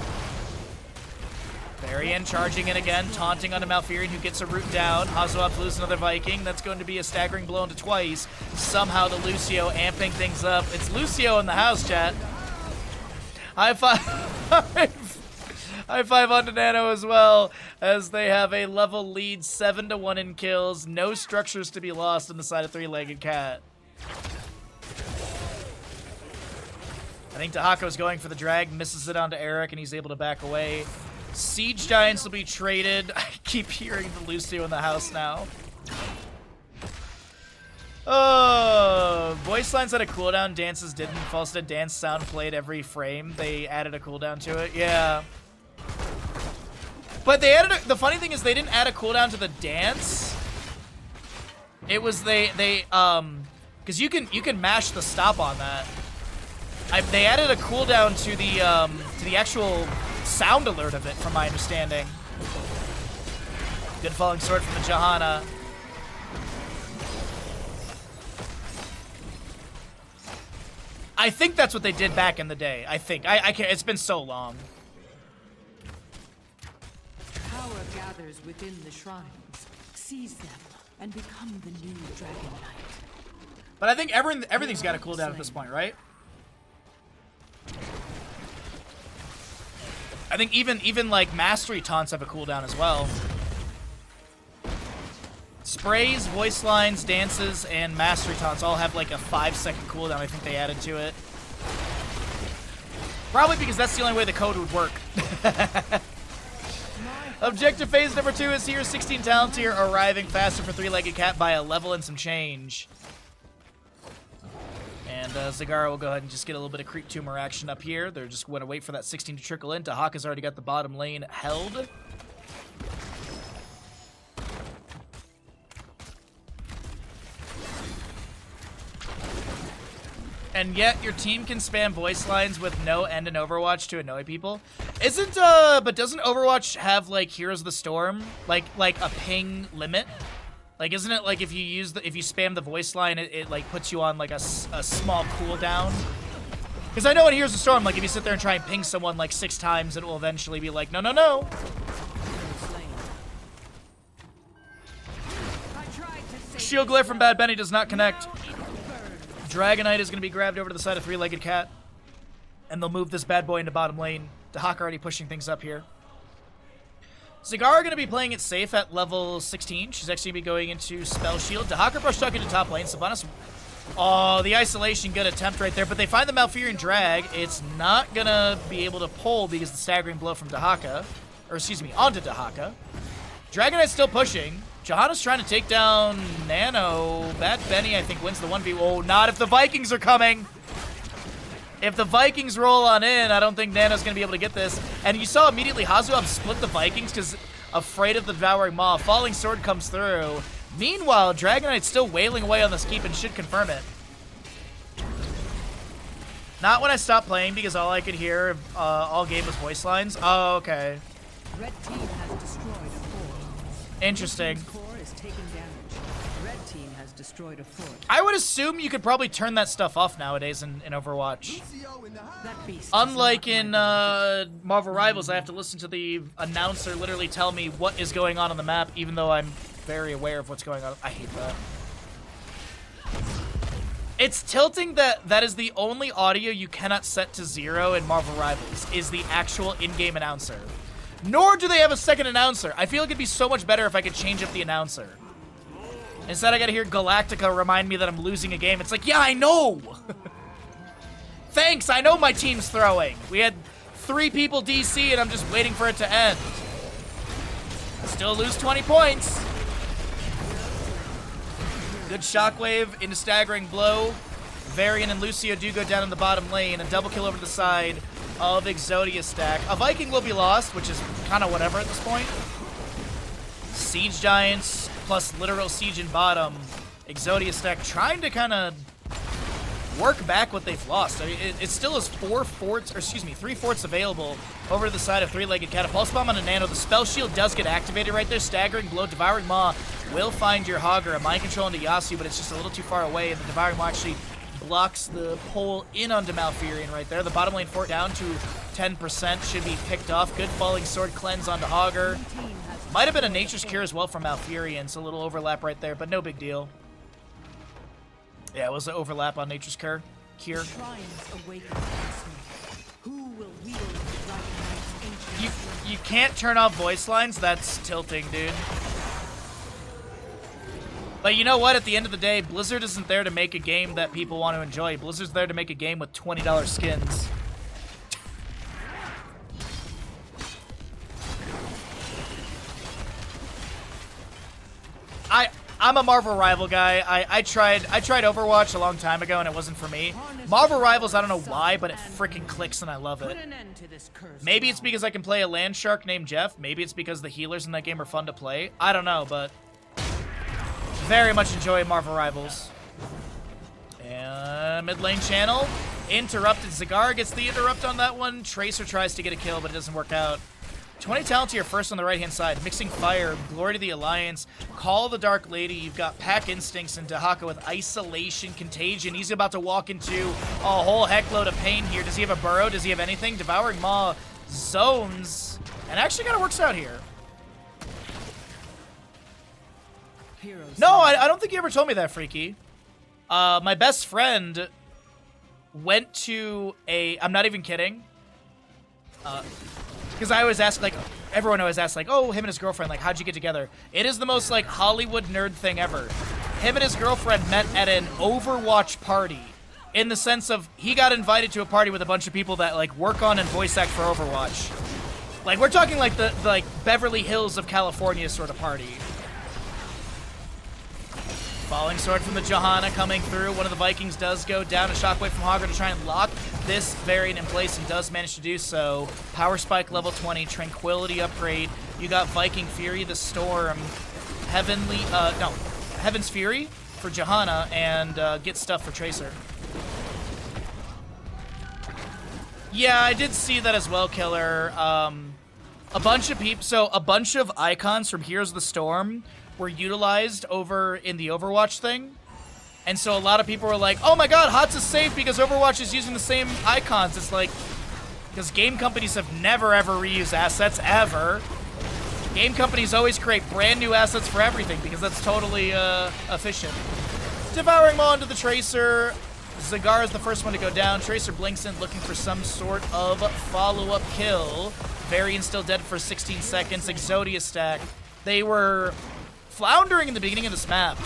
Varian charging in again, taunting onto Malfurion, who gets a root down. Hazuab loses another Viking. That's going to be a staggering blow into twice. Somehow the Lucio amping things up. It's Lucio in the house, chat. High five. High five onto Nano as well, as they have a level lead, 7-1 in kills. No structures to be lost on the side of 3-legged cat. I think Tahako's going for the drag, misses it onto Eric, and he's able to back away. Siege Giants will be traded. I keep hearing the Lucio in the house now. Oh, voice lines had a cooldown, dances didn't. Falstead dance sound played every frame. They added a cooldown to it. Yeah. But they added the funny thing is they didn't add a cooldown to the dance. It was because you can mash the stop on that. They added a cooldown to the actual sound alert of it, from my understanding. Good falling sword from the Johanna. I think that's what they did back in the day. I think I can't. It's been so long. Power gathers within the shrines. Seize them and become the new Dragon Knight. But I think everything's got a cooldown at this point, right? I think even like mastery taunts have a cooldown as well. Sprays, voice lines, dances, and mastery taunts all have like a 5-second cooldown. I think they added to it. Probably because that's the only way the code would work. Objective phase number 2 is here. 16 talent tier, arriving faster for 3-legged cat by a level and some change. And And Zagara will go ahead and just get a little bit of creep tumor action up here. They're just going to wait for that 16 to trickle in. Dahaka's already got the bottom lane held. And yet your team can spam voice lines with no end in Overwatch to annoy people. But doesn't Overwatch have like Heroes of the Storm? Like a ping limit? Like, isn't it like if you spam the voice line, it like puts you on like a small cooldown? Because I know in Heroes of the Storm, like if you sit there and try and ping someone like 6 times, it will eventually be like, no, no, no. Shield Glare from Bad Benny does not connect. Dragonite is going to be grabbed over to the side of Three-Legged Cat. And they'll move this bad boy into bottom lane. Dahaka already pushing things up here. Zagara going to be playing it safe at level 16. She's actually going to be going into Spell Shield. Dahaka brush tuck into top lane. Sylvanas... Oh, the isolation, good attempt right there. But they find the Malfurion drag. It's not going to be able to pull because the staggering blow from Dahaka. Or, excuse me, onto Dahaka. Dragonite's still pushing. Johanna's trying to take down Nano. Bad Benny, I think, wins the 1v. Oh, not if the Vikings are coming. If the Vikings roll on in, I don't think Nano's going to be able to get this. And you saw immediately Hazuab split the Vikings because afraid of the Devouring Maw. Falling Sword comes through. Meanwhile, Dragonite's still wailing away on this keep and should confirm it. Not when I stopped playing because all I could hear all game was voice lines. Oh, okay. Red team has destroyed a fort. Interesting. Core is taking damage. Red team has destroyed a fort. I would assume you could probably turn that stuff off nowadays in Overwatch. That beast Unlike is in not Marvel Rivals, I have to listen to the announcer literally tell me what is going on the map, even though I'm very aware of what's going on. I hate that. It's tilting that that is the only audio you cannot set to 0 in Marvel Rivals, is the actual in-game announcer. Nor do they have a second announcer. I feel like it'd be so much better if I could change up the announcer. Instead, I gotta hear Galactica remind me that I'm losing a game. It's like, yeah, I know! Thanks, I know my team's throwing. We had 3 people DC and I'm just waiting for it to end. Still lose 20 points. Good shockwave into staggering blow. Varian and Lucio do go down in the bottom lane. A double kill over the side of Exodia stack. A Viking will be lost, which is kind of whatever at this point. Siege Giants plus literal siege in bottom. Exodia stack trying to kind of work back what they've lost. I mean, it still is 3 forts available over to the side of Three-Legged Cat. A Pulse Bomb on a Nano. The Spell Shield does get activated right there. Staggering blow. Devouring Maw will find your Hogger. A Mind Control into Yasu, but it's just a little too far away, and the Devouring Maw actually blocks the pull in onto Malfurion right there. The bottom lane fort down to 10% should be picked off. Good Falling Sword cleanse onto Hogger. Might have been a Nature's Cure as well from Malfurion, so a little overlap right there, but no big deal. Yeah, it was an overlap on Nature's Cure. Shrines awaken against me. Who will wield the Dragonite's ancient You can't turn off voice lines? That's tilting, dude. But you know what? At the end of the day, Blizzard isn't there to make a game that people want to enjoy. Blizzard's there to make a game with $20 skins. I'm a Marvel Rival guy. I tried Overwatch a long time ago and it wasn't for me. Marvel Rivals, I don't know why, but it freaking clicks and I love it. Maybe it's because I can play a land shark named Jeff. Maybe it's because the healers in that game are fun to play. I don't know, but very much enjoy Marvel Rivals. And mid lane channel. Interrupted. Zagara gets the interrupt on that one. Tracer tries to get a kill, but it doesn't work out. 20 talent here first on the right-hand side. Mixing Fire, Glory to the Alliance, Call the Dark Lady. You've got Pack Instincts and Dahaka with Isolation, Contagion. He's about to walk into a whole heckload of pain here. Does he have a burrow? Does he have anything? Devouring Maw zones. And actually kind of works out here. No, I don't think you ever told me that, Freaky. My best friend went to a... I'm not even kidding. Because I always ask, like, everyone always asks, like, oh, him and his girlfriend, like, how'd you get together? It is the most, like, Hollywood nerd thing ever. Him and his girlfriend met at an Overwatch party. In the sense of, he got invited to a party with a bunch of people that, like, work on and voice act for Overwatch. Like, we're talking, like, the like, Beverly Hills of California sort of party. Falling Sword from the Johanna coming through. One of the Vikings does go down. A Shockwave from Hogger to try and lock this variant in place and does manage to do so. Power Spike level 20, Tranquility upgrade. You got Viking Fury, the Storm, Heaven's Fury for Johanna, and get stuff for Tracer. Yeah, I did see that as well, Killer. A bunch of icons from Heroes of the Storm were utilized over in the Overwatch thing. And so a lot of people were like, oh my god, HoTS is safe because Overwatch is using the same icons. It's like, because game companies have never ever reused assets, ever. Game companies always create brand new assets for everything because that's totally efficient. Devouring Maw into the Tracer. Zagar is the first one to go down. Tracer blinks in looking for some sort of follow-up kill. Varian still dead for 16 seconds. Exodia stack. They were floundering in the beginning of this map,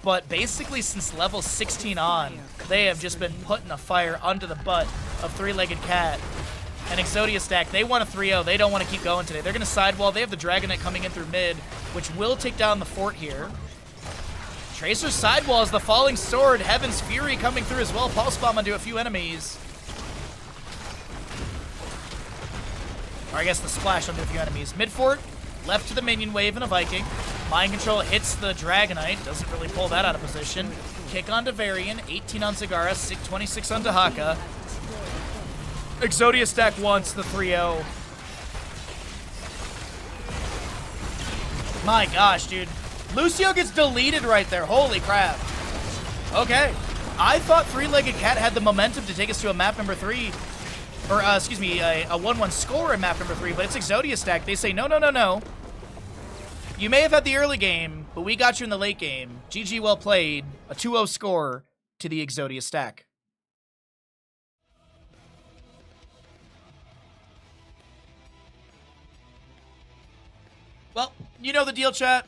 but basically since level 16 on, they have just been putting a fire under the butt of Three-Legged Cat. And Exodia stack, they want a 3-0. They don't want to keep going today. They're going to sidewall. They have the Dragonite coming in through mid, which will take down the fort here. Tracer's sidewall is the Falling Sword. Heaven's Fury coming through as well. Pulse Bomb onto a few enemies. Or I guess the splash onto a few enemies. Mid fort, left to the minion wave and a Viking. Mind Control hits the Dragonite. Doesn't really pull that out of position. Kick onto Varian. 18 on Zagara. 26 on Dahaka. Exodia stack wants the 3-0. My gosh, dude. Lucio gets deleted right there. Holy crap. Okay. I thought Three-Legged Cat had the momentum to take us to a map number 3. Or, excuse me, a 1-1 score in map number 3, but it's Exodia stack. They say, no, no, no, no. You may have had the early game, but we got you in the late game. GG, well played. A 2-0 score to the Exodia stack. Well, you know the deal, chat.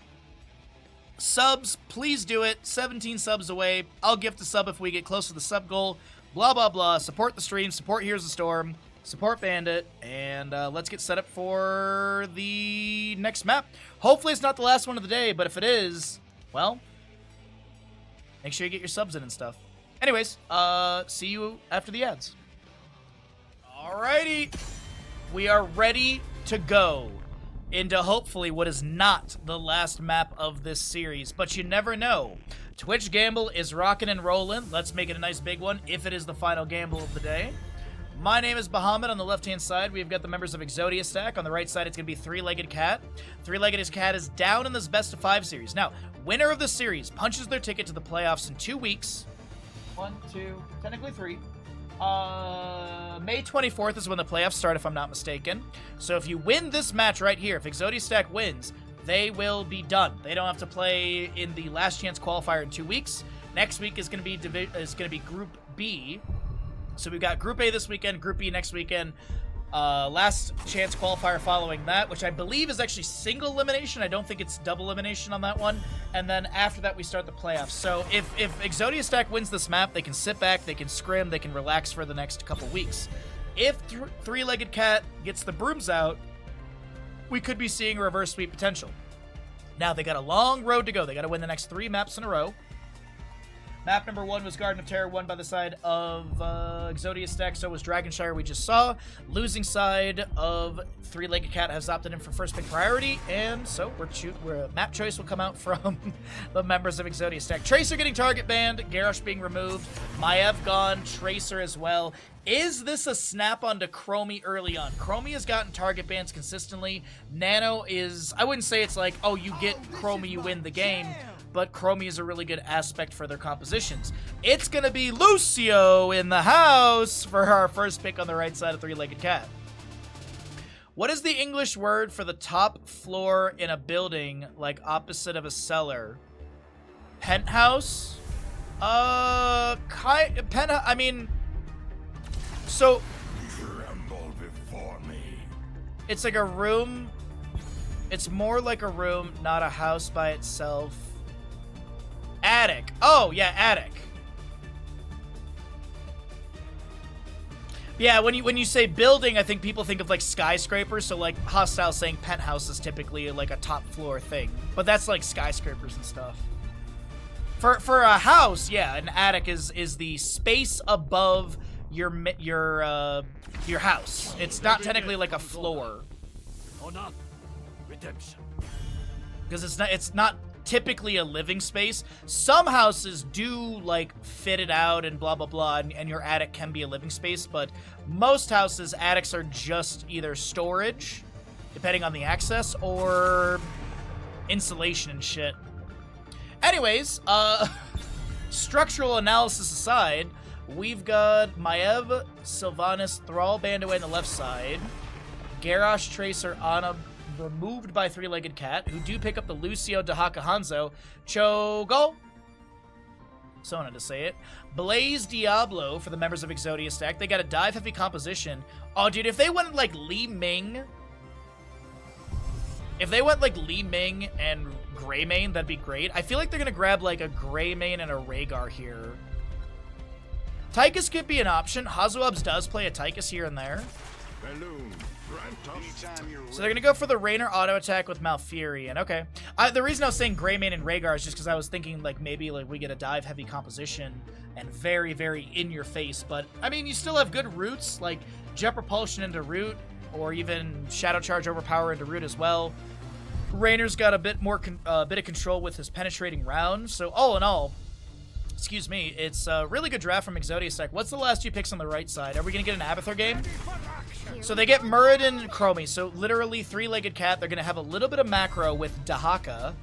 Subs, please do it. 17 subs away. I'll gift a sub if we get close to the sub goal. Blah, blah, blah. Support the stream. Support Here's the Storm. Support Bandit. And let's get set up for the next map. Hopefully it's not the last one of the day, but if it is, well, make sure you get your subs in and stuff. Anyways, see you after the ads. Alrighty. We are ready to go into hopefully what is not the last map of this series, but you never know. Twitch Gamble is rocking and rolling. Let's make it a nice big one if it is the final gamble of the day. My name is Bahamut. On the left-hand side, we've got the members of Exodia stack. On the right side, it's going to be Three-Legged Cat. Three-Legged Cat is down in this best-of-5 series. Now, winner of the series punches their ticket to the playoffs in 2 weeks. 1, 2, technically 3. May 24th is when the playoffs start, if I'm not mistaken. So if you win this match right here, if Exodia Stack wins, they will be done. They don't have to play in the last chance qualifier in 2 weeks. Next week is going to be Group B. So we've got Group A this weekend, Group B next weekend. Last chance qualifier following that, which I believe is actually single elimination. I don't think it's double elimination on that one. And then after that, we start the playoffs. So if Exodia Stack wins this map, they can sit back, they can scrim, they can relax for the next couple weeks. If Three-Legged Cat gets the brooms out, we could be seeing a reverse sweep potential. Now, they got a long road to go. They got to win the next 3 maps in a row. Map number 1 was Garden of Terror, won by the side of Exodia Stack. So was Dragonshire, we just saw. Losing side of Three-Legged Cat has opted in for first pick priority. And so map choice will come out from the members of Exodia Stack. Tracer getting target banned. Garrosh being removed. Maiev gone. Tracer as well. Is this a snap onto Chromie early on? Chromie has gotten target bans consistently. Nano is, I wouldn't say it's like, oh, you get Chromie, you win the game. But Chromie is a really good aspect for their compositions. It's going to be Lucio in the house for our first pick on the right side of Three-Legged Cat. What is the English word for the top floor in a building, like opposite of a cellar? Penthouse? Penthouse, I mean, so Tremble before me. It's like a room. It's more like a room, not a house by itself. Attic. Oh, yeah, attic. Yeah, when you say building, I think people think of like skyscrapers. So like Hostile saying penthouse is typically like a top floor thing, but that's like skyscrapers and stuff. For a house, yeah, an attic is the space above your house. It's not technically like a floor. Honor, redemption. Because it's not typically a living space. Some houses do like fit it out and blah blah blah, and your attic can be a living space, but most houses, attics are just either storage, depending on the access, or insulation and shit. Anyways, structural analysis aside, we've got Maev, Sylvanas, Thrall, Bandaway on the left side, Garrosh, Tracer, Ana, removed by Three-Legged Cat, who do pick up the Lucio, Dahaka, Hanzo, Cho'Gall, so I wanted to say it, Blaze, Diablo for the members of Exodia stack. They got a dive-heavy composition. Oh, dude, if they went like Li Ming... If they went like Li Ming and Greymane, that'd be great. I feel like they're gonna grab like a Greymane and a Rhaegar here. Tychus could be an option. Hazuabs does play a Tychus here and there. Balloon, So they're gonna go for the Raynor auto attack with Malfurion. Okay. The reason I was saying Greymane and Rhaegar is just because I was thinking like maybe like we get a dive heavy composition and very, very in your face. But I mean, you still have good roots like Jet Propulsion into root, or even Shadow Charge Overpower into root as well. Raynor's got a bit more bit of control with his penetrating round. So all in all, excuse me, it's a really good draft from Exodia stack. What's the last 2 picks on the right side? Are we gonna get an Abathur game? So they get Muradin and Chromie. So literally Three-Legged Cat. They're gonna have a little bit of macro with Dahaka.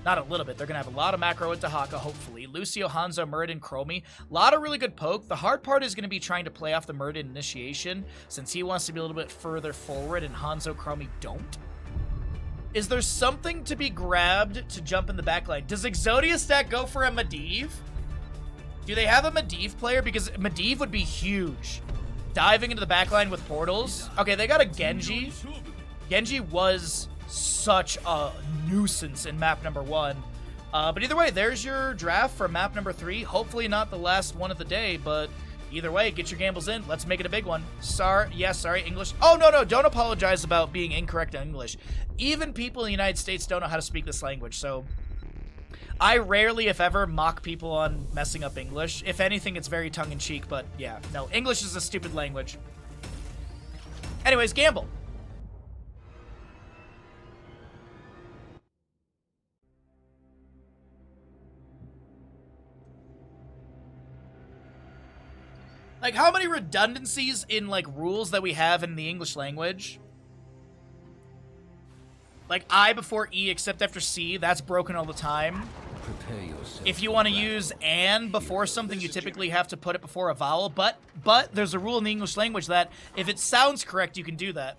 Not a little bit. They're gonna have a lot of macro with Dahaka, hopefully. Lucio, Hanzo, Muradin, Chromie. A lot of really good poke. The hard part is gonna be trying to play off the Muradin initiation, since he wants to be a little bit further forward and Hanzo, Chromie don't. Is there something to be grabbed to jump in the backline? Does Exodia stack go for a Medivh? Do they have a Medivh player? Because Medivh would be huge. Diving into the backline with portals. Okay, they got a Genji. Genji was such a nuisance in map number 1. But either way, there's your draft for map number 3. Hopefully not the last one of the day, but either way, get your gambles in. Let's make it a big one. Sorry, English. Oh, no, don't apologize about being incorrect in English. Even people in the United States don't know how to speak this language, so I rarely, if ever, mock people on messing up English. If anything, it's very tongue-in-cheek, but yeah, no, English is a stupid language. Anyways, gamble. Like, how many redundancies in, like, rules that we have in the English language? Like, I before E except after C, that's broken all the time. prepare yourself. If you want to use "and" before something, you typically have to put it before a vowel, but there's a rule in the English language that if it sounds correct, you can do that.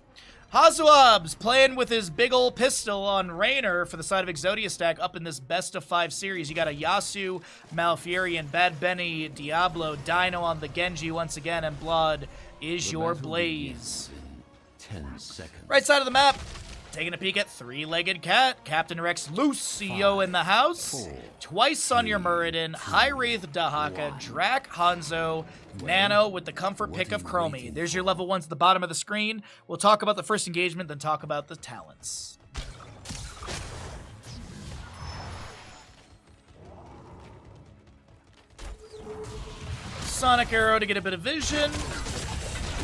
Hazuabs playing with his big ol' pistol on Raynor for the side of Exodia stack up in this best of 5 series. You got a Yasuo, Malfurion, Bad Benny, Diablo, Dino on the Genji once again, and blood is your blaze. 10 seconds. Right side of the map, taking a peek at Three-Legged Cat, Captain Rex Lucio in the house, twice on your Muradin, High Wraith Dahaka, Drac Hanzo, Nano with the comfort pick of Chromie. There's your level 1s at the bottom of the screen. We'll talk about the first engagement, then talk about the talents. Sonic Arrow to get a bit of vision.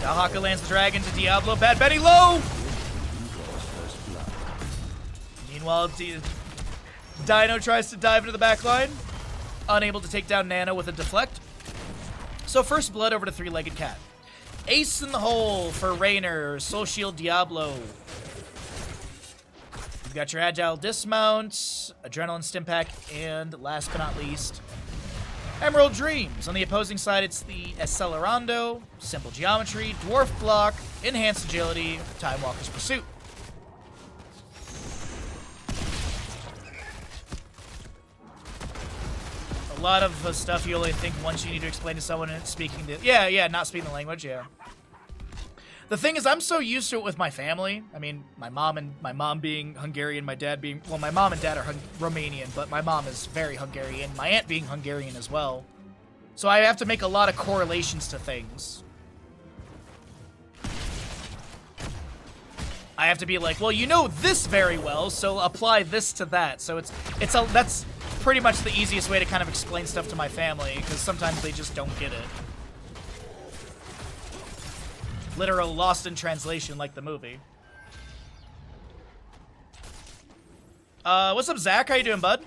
Dahaka lands the dragon to Diablo. Bad Benny low! Meanwhile, Dino tries to dive into the back line. Unable to take down Nano with a deflect. So first blood over to Three-Legged Cat. Ace in the hole for Raynor. Soul Shield Diablo. You've got your Agile Dismount, Adrenaline Stimpak, and last but not least, Emerald Dreams. On the opposing side, it's the Accelerando, Simple Geometry, Dwarf Block, Enhanced Agility, Time Walker's Pursuit. A lot of stuff you only think once you need to explain to someone and speaking the... Yeah, not speaking the language, yeah. The thing is, I'm so used to it with my family. I mean, my mom being Hungarian, my dad being... Well, my mom and dad are Romanian, but my mom is very Hungarian. My aunt being Hungarian as well. So I have to make a lot of correlations to things. I have to be like, well, you know this very well, so apply this to that. So that's pretty much the easiest way to kind of explain stuff to my family, because sometimes they just don't get it. Literal lost in translation, like the movie. What's up, Zach? How you doing, bud?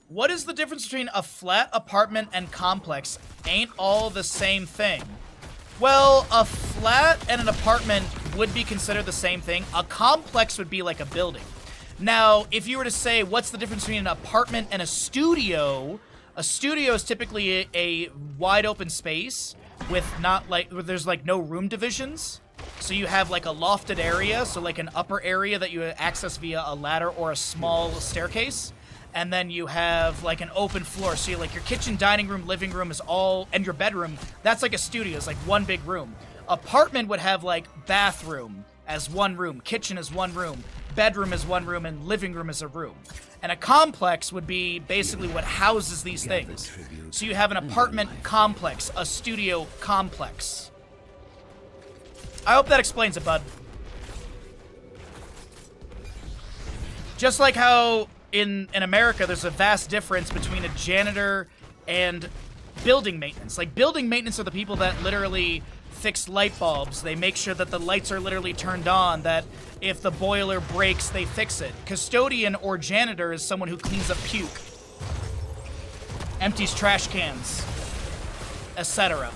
What is the difference between a flat apartment and complex? Ain't all the same thing. Well, a flat and an apartment would be considered the same thing. A complex would be like a building. Now, if you were to say, what's the difference between an apartment and a studio is typically a wide open space with where there's like no room divisions. So you have like a lofted area, so like an upper area that you access via a ladder or a small staircase. And then you have like an open floor. So you like your kitchen, dining room, living room is all, and your bedroom, that's like a studio. It's like one big room. Apartment would have like bathroom as one room, kitchen as one room, bedroom as one room, and living room as a room. And a complex would be basically what houses these things. So you have an apartment complex, a studio complex. I hope that explains it, bud. Just like how in America, there's a vast difference between a janitor and building maintenance. Like, building maintenance are the people that literally fix light bulbs. They make sure that the lights are literally turned on, that if the boiler breaks, they fix it. Custodian or janitor is someone who cleans up puke, empties trash cans, etc.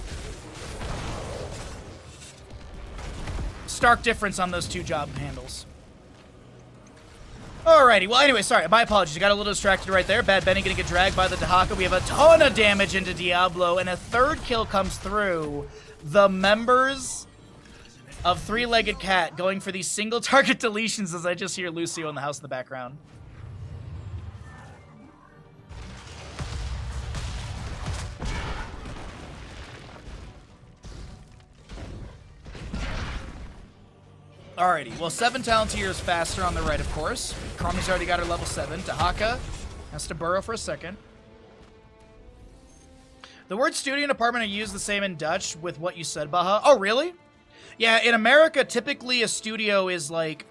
Stark difference on those two job handles. Alrighty, well anyway, sorry, my apologies, I got a little distracted right there. Bad Benny gonna get dragged by the Dahaka. We have a ton of damage into Diablo, and a third kill comes through. The members of Three-Legged Cat going for these single target deletions as I just hear Lucio in the house in the background. Alrighty, well, 7 Talenteer is faster on the right, of course. Karmi's already got her level 7. Dahaka has to burrow for a second. The words studio and apartment are used the same in Dutch with what you said, Baha. Oh, really? Yeah, in America, typically a studio is like,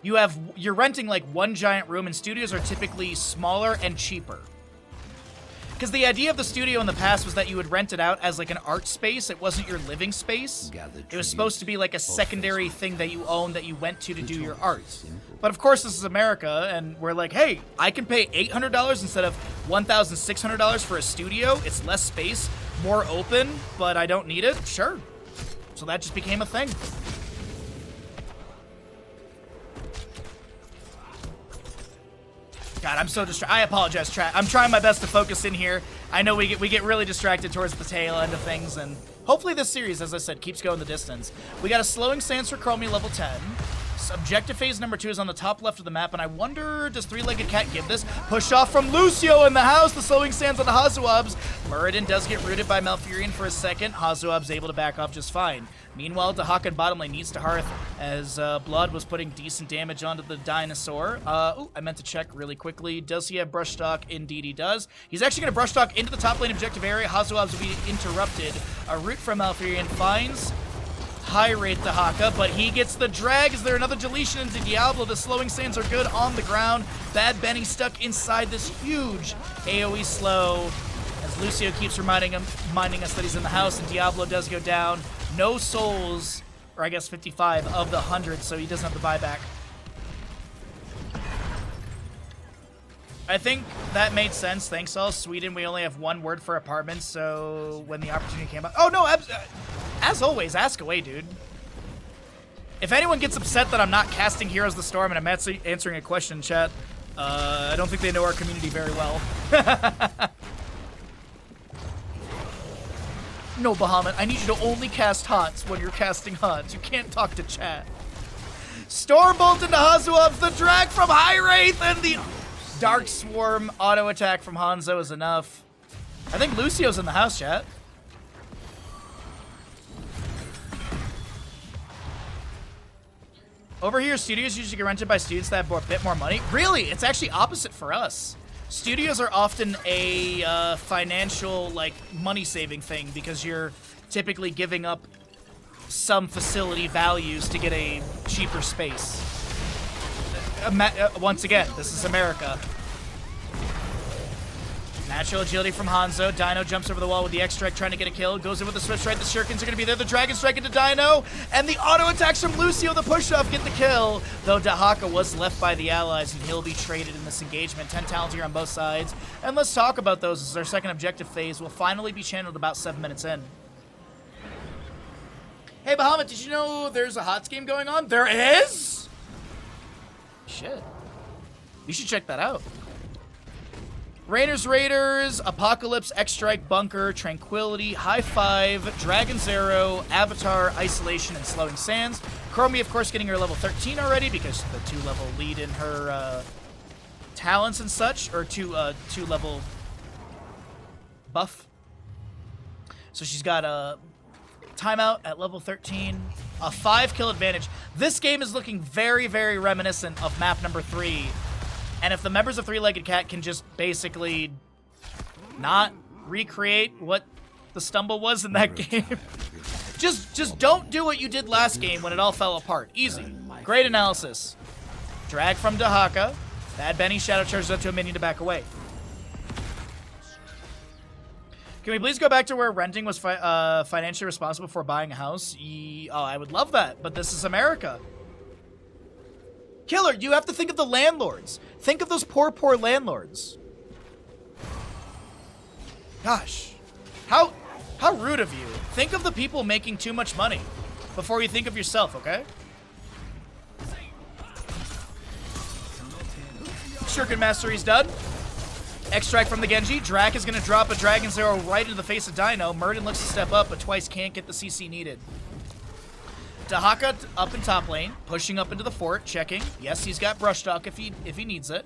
you're renting like one giant room, and studios are typically smaller and cheaper. Because the idea of the studio in the past was that you would rent it out as like an art space. It wasn't your living space. It was supposed to be like a secondary thing that you own that you went to do your art. But of course, this is America, and we're like, hey, I can pay $800 instead of $1,600 for a studio. It's less space, more open, but I don't need it. Sure. So that just became a thing. God, I'm so distracted. I apologize, chat. I'm trying my best to focus in here. I know we get really distracted towards the tail end of things, and hopefully this series, as I said, keeps going the distance. We got a slowing stance for Chromie level 10. Objective phase number 2 is on the top left of the map, and I wonder, does Three-Legged Cat give this? Push off from Lucio in the house. The slowing stance on the Hazuabs. Muradin does get rooted by Malfurion for a second. Hazuab's able to back off just fine. Meanwhile, Dahaka in bottom lane needs to Hearth as Blood was putting decent damage onto the dinosaur. Ooh, I meant to check really quickly. Does he have Brush Stock? Indeed he does. He's actually going to Brush Stock into the top lane objective area. Hazuabs will be interrupted. A root from Malfurion finds high rate Dahaka, but he gets the drag. Is there another deletion into Diablo? The slowing sands are good on the ground. Bad Benny stuck inside this huge AoE slow as Lucio keeps reminding us that he's in the house, and Diablo does go down. No souls, or I guess 55 of the 100, so he doesn't have the buyback. I think that made sense. Thanks all. Sweden, we only have one word for apartments, so when the opportunity came up... Oh, no, as always, ask away, dude. If anyone gets upset that I'm not casting Heroes of the Storm and I'm answering a question in chat, I don't think they know our community very well. No, Bahamut, I need you to only cast HoTS when you're casting HoTS. You can't talk to chat. Stormbolt into Hazuabs, the drag from High Wraith, and the Dark Swarm auto attack from Hanzo is enough. I think Lucio's in the house, chat. Over here, studios usually get rented by students that have a bit more money. Really? It's actually opposite for us. Studios are often a financial, like, money-saving thing because you're typically giving up some facility values to get a cheaper space. Once again, this is America. Natural agility from Hanzo. Dino jumps over the wall with the X-Strike trying to get a kill. Goes in with the Swift Strike. The Shurikens are going to be there. The Dragon Strike into Dino. And the auto attacks from Lucio, the push-off, get the kill. Though Dahaka was left by the allies, and he'll be traded in this engagement. 10 talents here on both sides. And let's talk about those as our second objective phase will finally be channeled about 7 minutes in. Hey, Bahamut, did you know there's a HoTS game going on? There is? Shit. You should check that out. Raiders, Apocalypse, X-Strike, Bunker, Tranquility, High Five, Dragon Zero, Avatar, Isolation, and Slowing Sands. Chromie, of course, getting her level 13 already because the 2-level lead in her talents and such, or 2-level buff. So she's got a timeout at level 13, a 5-kill advantage. This game is looking very, very reminiscent of map number 3. And if the members of Three-Legged Cat can just basically not recreate what the stumble was in that game, just don't do what you did last game when it all fell apart. Easy. Great analysis. Drag from Dahaka. Bad Benny shadow charges up to a minion to back away. Can we please go back to where renting was financially responsible for buying a house? Oh, I would love that, but this is America. Killer, you have to think of the landlords. Think of those poor, poor landlords. Gosh. How rude of you. Think of the people making too much money before you think of yourself, okay? Shuriken Mastery's done. X-Strike from the Genji. Drac is going to drop a Dragon Zero right into the face of Dino. Murden looks to step up, but twice can't get the CC needed. Dahaka up in top lane, pushing up into the fort, checking. Yes, he's got Brush Talk if he needs it.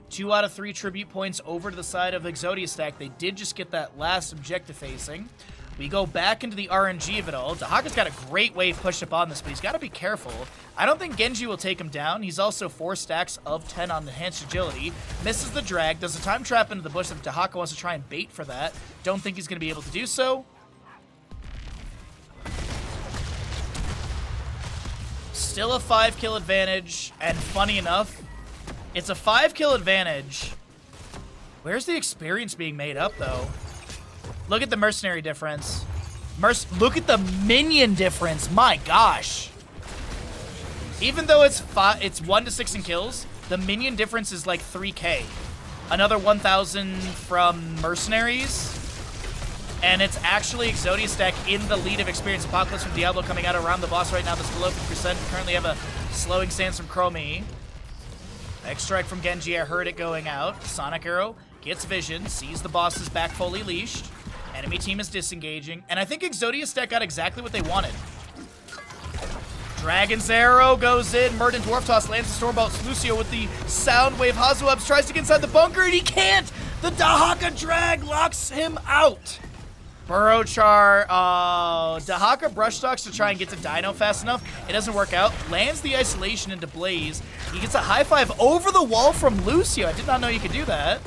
2 out of 3 tribute points over to the side of Exodia stack. They did just get that last objective facing. We go back into the RNG of it all. Dahaka's got a great wave pushed up on this, but he's got to be careful. I don't think Genji will take him down. He's also 4 stacks of 10 on enhanced agility. Misses the drag, does a time trap into the bush if Dahaka wants to try and bait for that. Don't think he's going to be able to do so. Still a 5-kill advantage, and funny enough, it's a 5-kill advantage. Where's the experience being made up, though? Look at the mercenary difference. Look at the minion difference. My gosh. Even though it's 1 to 6 in kills, the minion difference is like 3k. Another 1,000 from mercenaries. And it's actually Exodia stack in the lead of experience. Apocalypse from Diablo coming out around the boss right now that's below 50%. Currently have a slowing stance from Chromie. X-Strike from Genji, I heard it going out. Sonic Arrow gets vision, sees the boss's back fully leashed. Enemy team is disengaging. And I think Exodia stack got exactly what they wanted. Dragon's Arrow goes in. Murden Dwarf Toss lands the Stormbolt. Lucio with the Sound Wave. Hazuabs tries to get inside the bunker and he can't! The Dahaka drag locks him out. Burrow Char, Dahaka brush talks to try and get to Dino fast enough. It doesn't work out. Lands the isolation into Blaze. He gets a high five over the wall from Lucio. I did not know you could do that.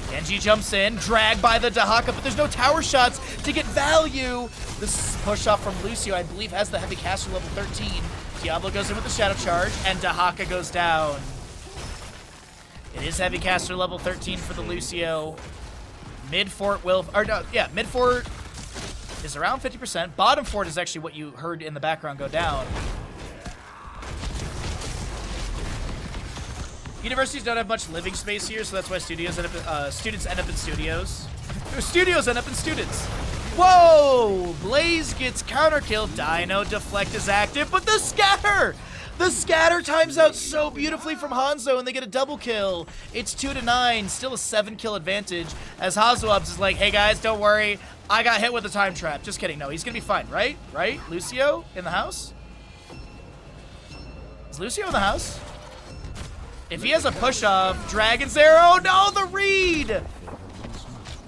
Genji jumps in, dragged by the Dahaka, but there's no tower shots to get value. This push off from Lucio, I believe, has the heavy caster level 13. Diablo goes in with the shadow charge, and Dahaka goes down. It is heavy caster level 13 for the Lucio. Mid fort mid fort is around 50%. Bottom fort is actually what you heard in the background go down. Universities don't have much living space here, so that's why students end up in studios. Studios end up in students. Whoa! Blaze gets counter kill. Dino deflect is active, but the scatter! The scatter times out so beautifully from Hanzo, and they get a double kill. It's 2-9, still a 7-kill advantage, as Hazuabs is like, hey guys, don't worry, I got hit with a time trap. Just kidding, no, he's gonna be fine, right? Right? Lucio in the house? Is Lucio in the house? If he has a push-off, Dragon's Arrow, no, the read!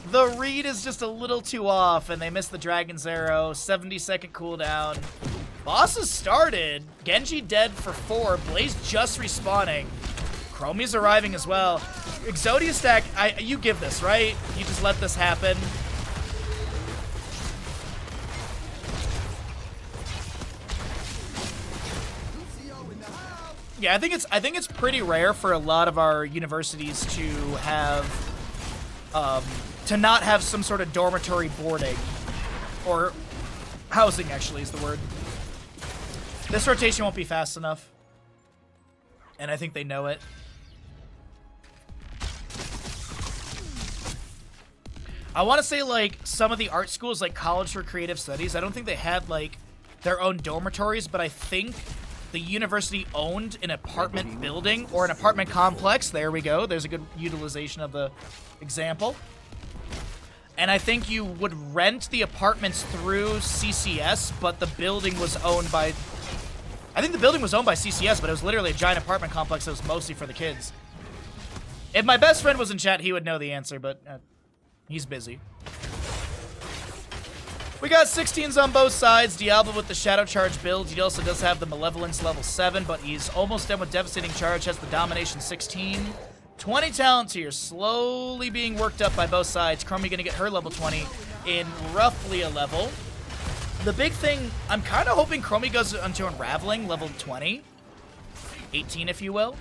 The read is just a little too off, and they miss the Dragon's Arrow, 70-second cooldown. Boss has started. Genji dead for 4. Blaze just respawning. Chromie's arriving as well. Exodia stack, you give this, right? You just let this happen. Yeah, I think it's pretty rare for a lot of our universities to have to not have some sort of dormitory boarding or housing. Actually, is the word. This rotation won't be fast enough, and I think they know it. I want to say, like, some of the art schools, like College for Creative Studies, I don't think they had, like, their own dormitories, but I think the university owned an apartment building or an apartment complex. There we go. There's a good utilization of the example. And I think you would rent the apartments through CCS, but the building was owned by... I think the building was owned by CCS, but it was literally a giant apartment complex that was mostly for the kids. If my best friend was in chat, he would know the answer, but he's busy. We got 16s on both sides. Diablo with the Shadow Charge build. He also does have the Malevolence level 7, but he's almost done with Devastating Charge. Has the Domination 16. 20 talents here, slowly being worked up by both sides. Chromie gonna get her level 20 in roughly a level. The big thing, I'm kind of hoping Chromie goes into Unraveling, level 20. 18, if you will.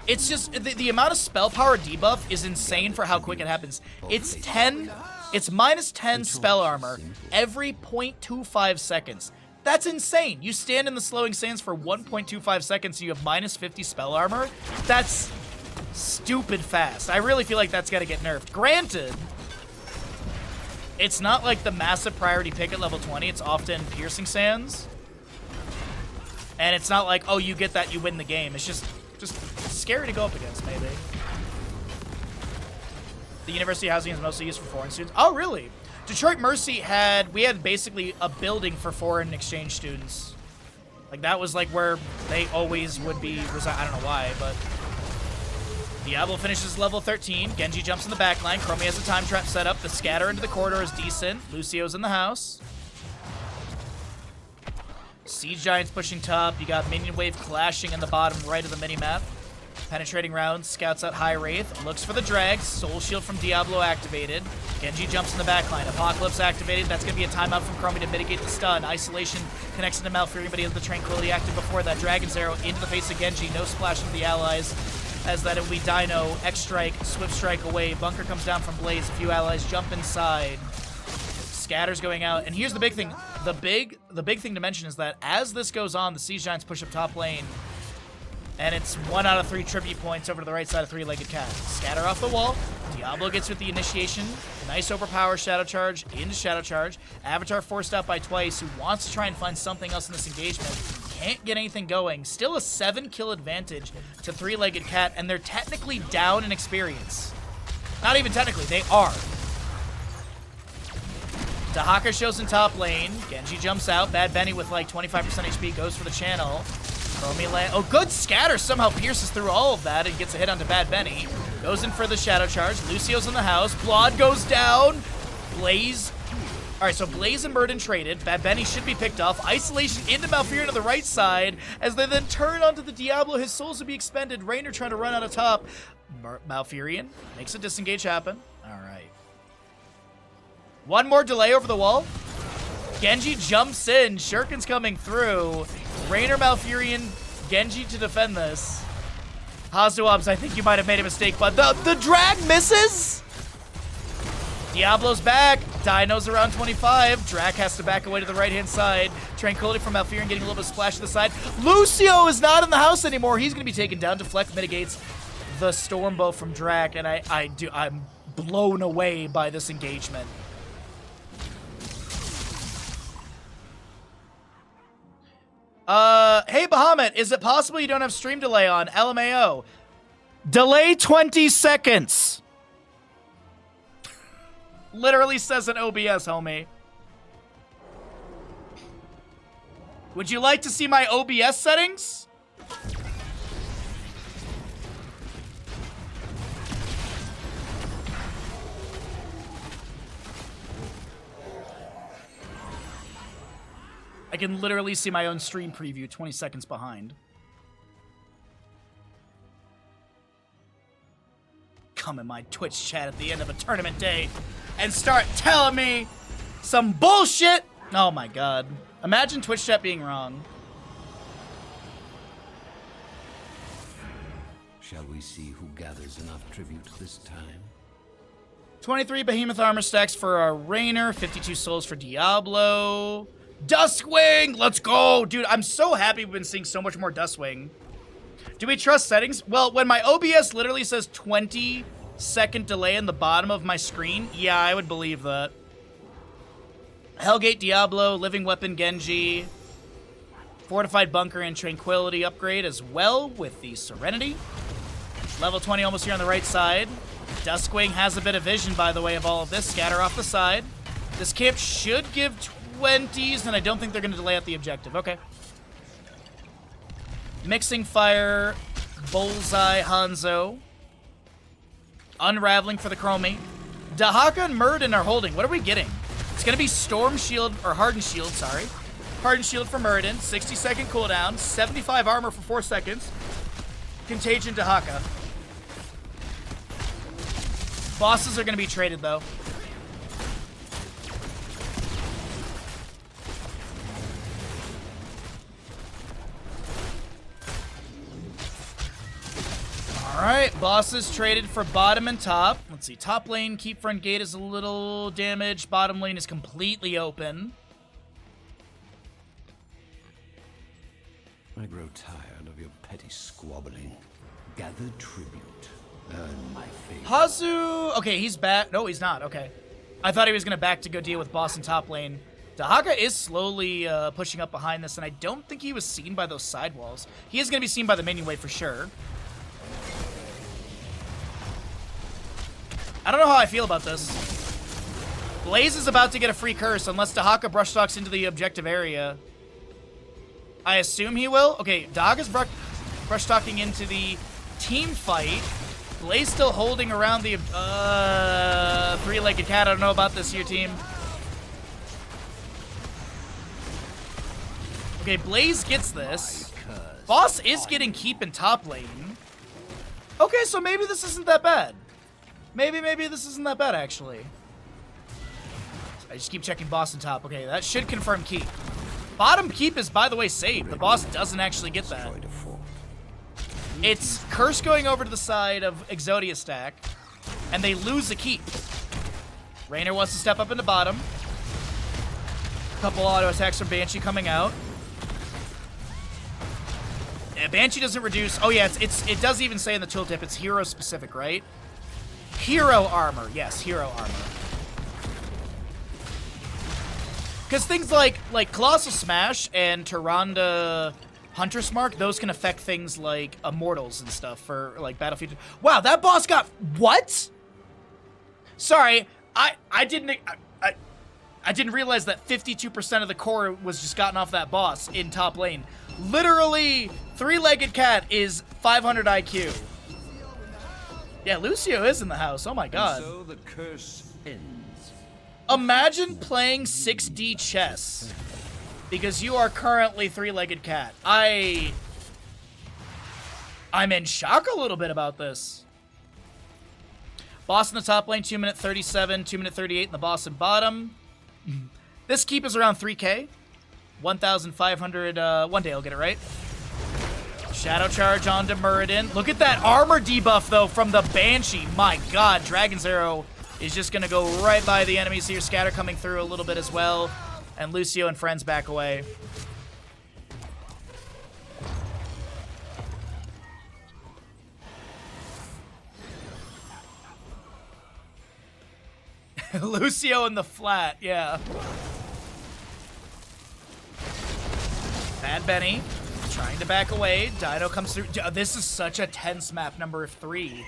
It's just, the amount of spell power debuff is insane for how quick it happens. It's minus 10 spell armor every 0.25 seconds. That's insane. You stand in the slowing sands for 1.25 seconds and you have minus 50 spell armor. That's stupid fast. I really feel like that's got to get nerfed. Granted, it's not like the massive priority pick at level 20. It's often Piercing Sands. And it's not like, oh, you get that, you win the game. It's just scary to go up against, maybe. The university housing is mostly used for foreign students. Oh, really? Detroit Mercy we had basically a building for foreign exchange students. Like, that was like where they always would be I don't know why, but Diablo finishes level 13. Genji jumps in the back line. Chromie has a time trap set up. The scatter into the corridor is decent. Lucio's in the house. Siege Giants pushing top. You got minion wave clashing in the bottom right of the minimap. Penetrating rounds. Scouts out High Wraith. Looks for the drag. Soul Shield from Diablo activated. Genji jumps in the backline. Apocalypse activated. That's going to be a timeout from Chromie to mitigate the stun. Isolation connects into Malfurion, but he has the Tranquility active before that. Dragon's Arrow into the face of Genji. No splash into the allies. As that it will be Dino, X-Strike, Swift Strike away. Bunker comes down from Blaze. A few allies jump inside. Scatter's going out. And here's the big thing. The big thing to mention is that as this goes on, the Siege Giants push up top lane. And it's 1 out of 3 tribute points over to the right side of Three-Legged Cat. Scatter off the wall. Diablo gets with the initiation. Nice overpower Shadow Charge into Shadow Charge. Avatar forced out by Twice, who wants to try and find something else in this engagement. Can't get anything going. Still a 7-kill advantage to Three-Legged Cat, and they're technically down in experience. Not even technically, they are. Dahaka shows in top lane. Genji jumps out. Bad Benny with like 25% HP goes for the channel. Chromie land. Oh, good scatter. Somehow pierces through all of that and gets a hit onto Bad Benny. Goes in for the Shadow Charge. Lucio's in the house. Blod goes down. Blaze. All right, so Blaze and Murden traded. Bad Benny should be picked off. Isolation into Malfurion to the right side. As they then turn onto the Diablo, his souls will be expended. Raynor trying to run out of top. Malfurion makes a disengage happen. All right. One more delay over the wall. Genji jumps in. Shuriken's coming through. Raynor, Malfurion, Genji to defend this. Hazuabs, I think you might have made a mistake, but the drag misses? Diablo's back. Dino's around 25. Drac has to back away to the right-hand side. Tranquility from Malfurion getting a little bit of splash to the side. Lucio is not in the house anymore. He's going to be taken down. Deflect mitigates the Stormbow from Drac, and I'm blown away by this engagement. Hey Bahamut, is it possible you don't have stream delay on? LMAO. Delay 20 seconds. Literally says an OBS, homie. Would you like to see my OBS settings? I can literally see my own stream preview 20 seconds behind. Come in my Twitch chat at the end of a tournament day and start telling me some bullshit. Oh my god. Imagine Twitch chat being wrong. Shall we see who gathers enough tribute this time? 23 behemoth armor stacks for our Rainer, 52 souls for Diablo. Dustwing! Let's go! Dude, I'm so happy we've been seeing so much more Dustwing. Do we trust settings? Well, when my OBS literally says 20-second delay in the bottom of my screen, yeah, I would believe that. Hellgate Diablo, Living Weapon Genji, Fortified Bunker and Tranquility upgrade as well with the Serenity. Level 20 almost here on the right side. Duskwing has a bit of vision, by the way, of all of this. Scatter off the side. This camp should give 20s, and I don't think they're going to delay out the objective. Okay. Mixing Fire, Bullseye, Hanzo. Unraveling for the Chromie. Dahaka and Muradin are holding. What are we getting? It's going to be Storm Shield, or Hardened Shield, sorry. Hardened Shield for Muradin. 60-second cooldown. 75 armor for 4 seconds. Contagion Dahaka. Bosses are going to be traded, though. Alright, bosses traded for bottom and top. Let's see, top lane, keep front gate is a little damaged. Bottom lane is completely open. I grow tired of your petty squabbling. Gather tribute. Earn my favor. Hazu! Okay, he's back. No, he's not. Okay. I thought he was going to back to go deal with boss in top lane. Dahaka is slowly pushing up behind this, and I don't think he was seen by those sidewalls. He is going to be seen by the minion wave for sure. I don't know how I feel about this. Blaze is about to get a free curse unless Dahaka brush stalks into the objective area. I assume he will. Okay, Dahaka's brush stalking into the team fight. Blaze still holding around the three-legged cat. I don't know about this here, team. Okay, Blaze gets this. Boss is getting keep in top lane. Okay, so maybe this isn't that bad. Maybe this isn't that bad, actually. I just keep checking boss and top. Okay, that should confirm keep. Bottom keep is, by the way, saved. The boss doesn't actually get that. It's curse going over to the side of Exodia stack, and they lose the keep. Rainer wants to step up into bottom. A couple auto attacks from Banshee coming out. Yeah, Banshee doesn't reduce. Oh yeah, it does even say in the tooltip it's hero specific, right? Hero armor. Yes, hero armor. Because things like Colossal Smash and Tyrande Hunter's Mark, those can affect things like Immortals and stuff for like Battlefield. Wow, that boss got what? Sorry, I didn't realize that 52% of the core was just gotten off that boss in top lane. Literally, three-legged cat is 500 IQ. Yeah, Lucio is in the house. Oh my god. And so the curse ends. Imagine playing 6D chess because you are currently three-legged cat. I'm in shock a little bit about this. Boss in the top lane, 2 minute 37, 2 minute 38 in the boss and bottom. This keep is around 3k. 1,500, one day I'll get it right. Shadow Charge onto Muradin. Look at that armor debuff, though, from the Banshee. My god, Dragon's Arrow is just going to go right by the enemies here. Scatter coming through a little bit as well. And Lucio and friends back away. Lucio in the flat, yeah. Bad Benny trying to back away. Dino comes through. This is such a tense map, number 3.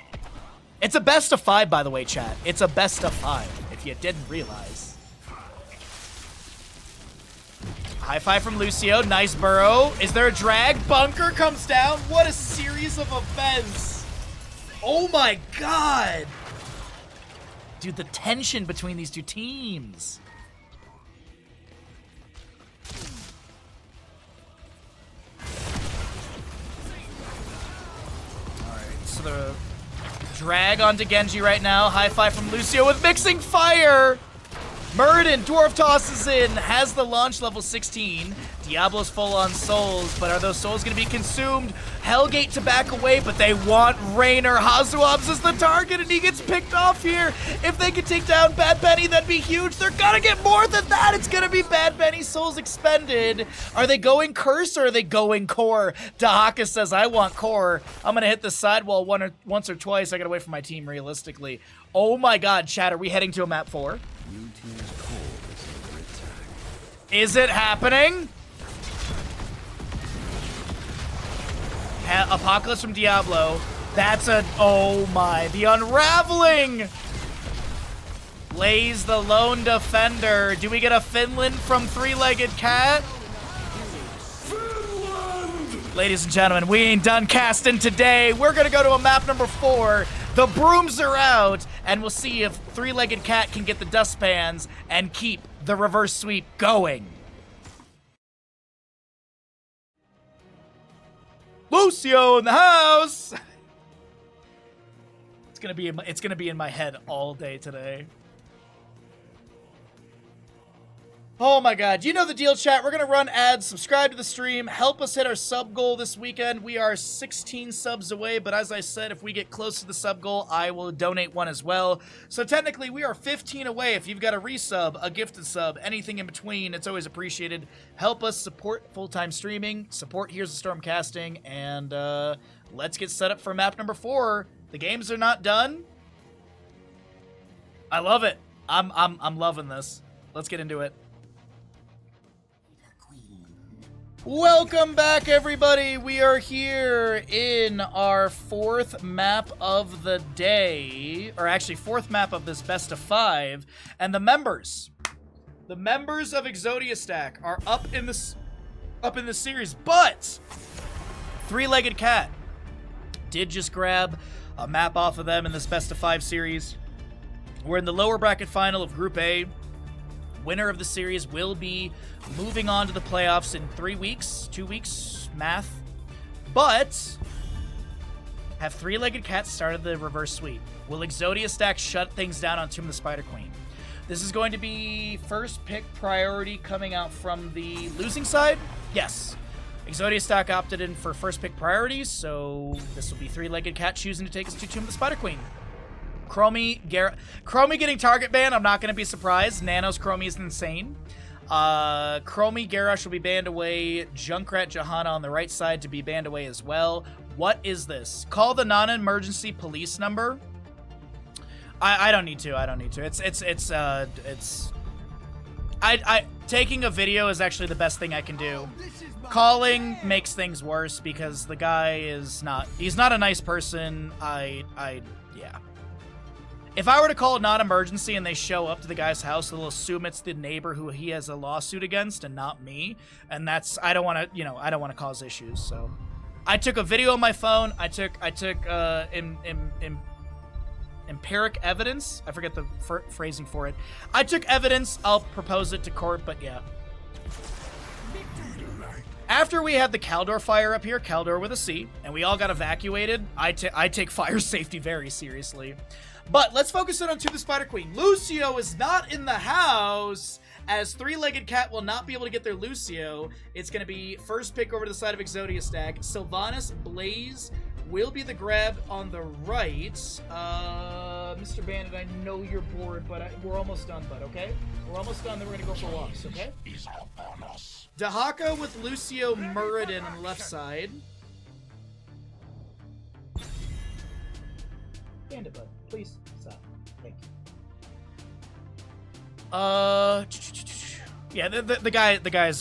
It's a best of 5, by the way, chat. It's a best of 5, if you didn't realize. High five from Lucio. Nice burrow. Is there a drag? Bunker comes down. What a series of events. Oh my god. Dude, the tension between these two teams. Alright, so the drag onto Genji right now. High five from Lucio with Mixing Fire. Muradin, Dwarf tosses in, has the launch level 16. Diablo's full on souls, but are those souls going to be consumed? Hellgate to back away, but they want Raynor. Hazuabs is the target, and he gets picked off here. If they could take down Bad Benny, that'd be huge. They're going to get more than that. It's going to be Bad Benny souls expended. Are they going Curse, or are they going Core? Dahaka says, I want Core. I'm going to hit the sidewall once or twice. I got to wait for my team realistically. Oh my god, chat, are we heading to a map 4? New team's core is under attack. Is it happening? Apocalypse from Diablo. That's a... Oh my. The Unraveling! Lays the lone defender. Do we get a Finland from Three-Legged Cat? Finland! Ladies and gentlemen, we ain't done casting today. We're gonna go to a map number 4. The brooms are out, and we'll see if Three-Legged Cat can get the dustpans and keep the reverse sweep going. Lucio in the house. It's gonna be in my head all day today. Oh my god, you know the deal, chat. We're gonna run ads, subscribe to the stream, help us hit our sub goal this weekend. We are 16 subs away, but as I said, if we get close to the sub goal, I will donate one as well. So technically, we are 15 away. If you've got a resub, a gifted sub, anything in between, it's always appreciated. Help us support full-time streaming, support Here's the Storm casting, and let's get set up for map number 4. The games are not done. I love it. I'm loving this. Let's get into it. Welcome back, everybody. We are here in our 4th map of the day, or actually 4th map of this best of 5, and the members of Exodia Stack are up in this series, but Three-Legged Cat did just grab a map off of them in this best of 5 series. We're in the lower bracket final of Group A. Winner of the series will be moving on to the playoffs in 3 weeks, 2 weeks, math. But have Three-Legged Cat started the reverse sweep? Will Exodia Stack shut things down on Tomb of the Spider Queen? This is going to be first pick priority coming out from the losing side? Yes. Exodia Stack opted in for first pick priorities, so this will be Three-Legged Cat choosing to take us to Tomb of the Spider Queen. Chromie getting target banned, I'm not going to be surprised. Nano's Chromie is insane. Chromie Garrosh will be banned away. Junkrat Johanna on the right side to be banned away as well. What is this? Call the non-emergency police number. I don't need to. I don't need to. Taking a video is actually the best thing I can do. Calling makes things worse because the guy is not, he's not a nice person. Yeah. If I were to call a non-emergency and they show up to the guy's house, they'll assume it's the neighbor who he has a lawsuit against and not me. And that's, I don't want to, I don't want to cause issues. So I took a video on my phone. I took empiric evidence. I forget the phrasing for it. I took evidence. I'll propose it to court, but yeah. After we had the Kaldor fire up here, Kaldor with a C, and we all got evacuated, I take fire safety very seriously. But let's focus in on To the Spider Queen. Lucio is not in the house, as Three-Legged Cat will not be able to get their Lucio. It's going to be first pick over to the side of Exodia Stack. Sylvanas Blaze will be the grab on the right. Mr. Bandit, I know you're bored, but we're almost done, bud, okay? We're almost done, then we're going to go for walks, okay? Dahaka with Lucio Muradin on the left side. Bandit, bud. Please stop. Thank you. Yeah, the guy's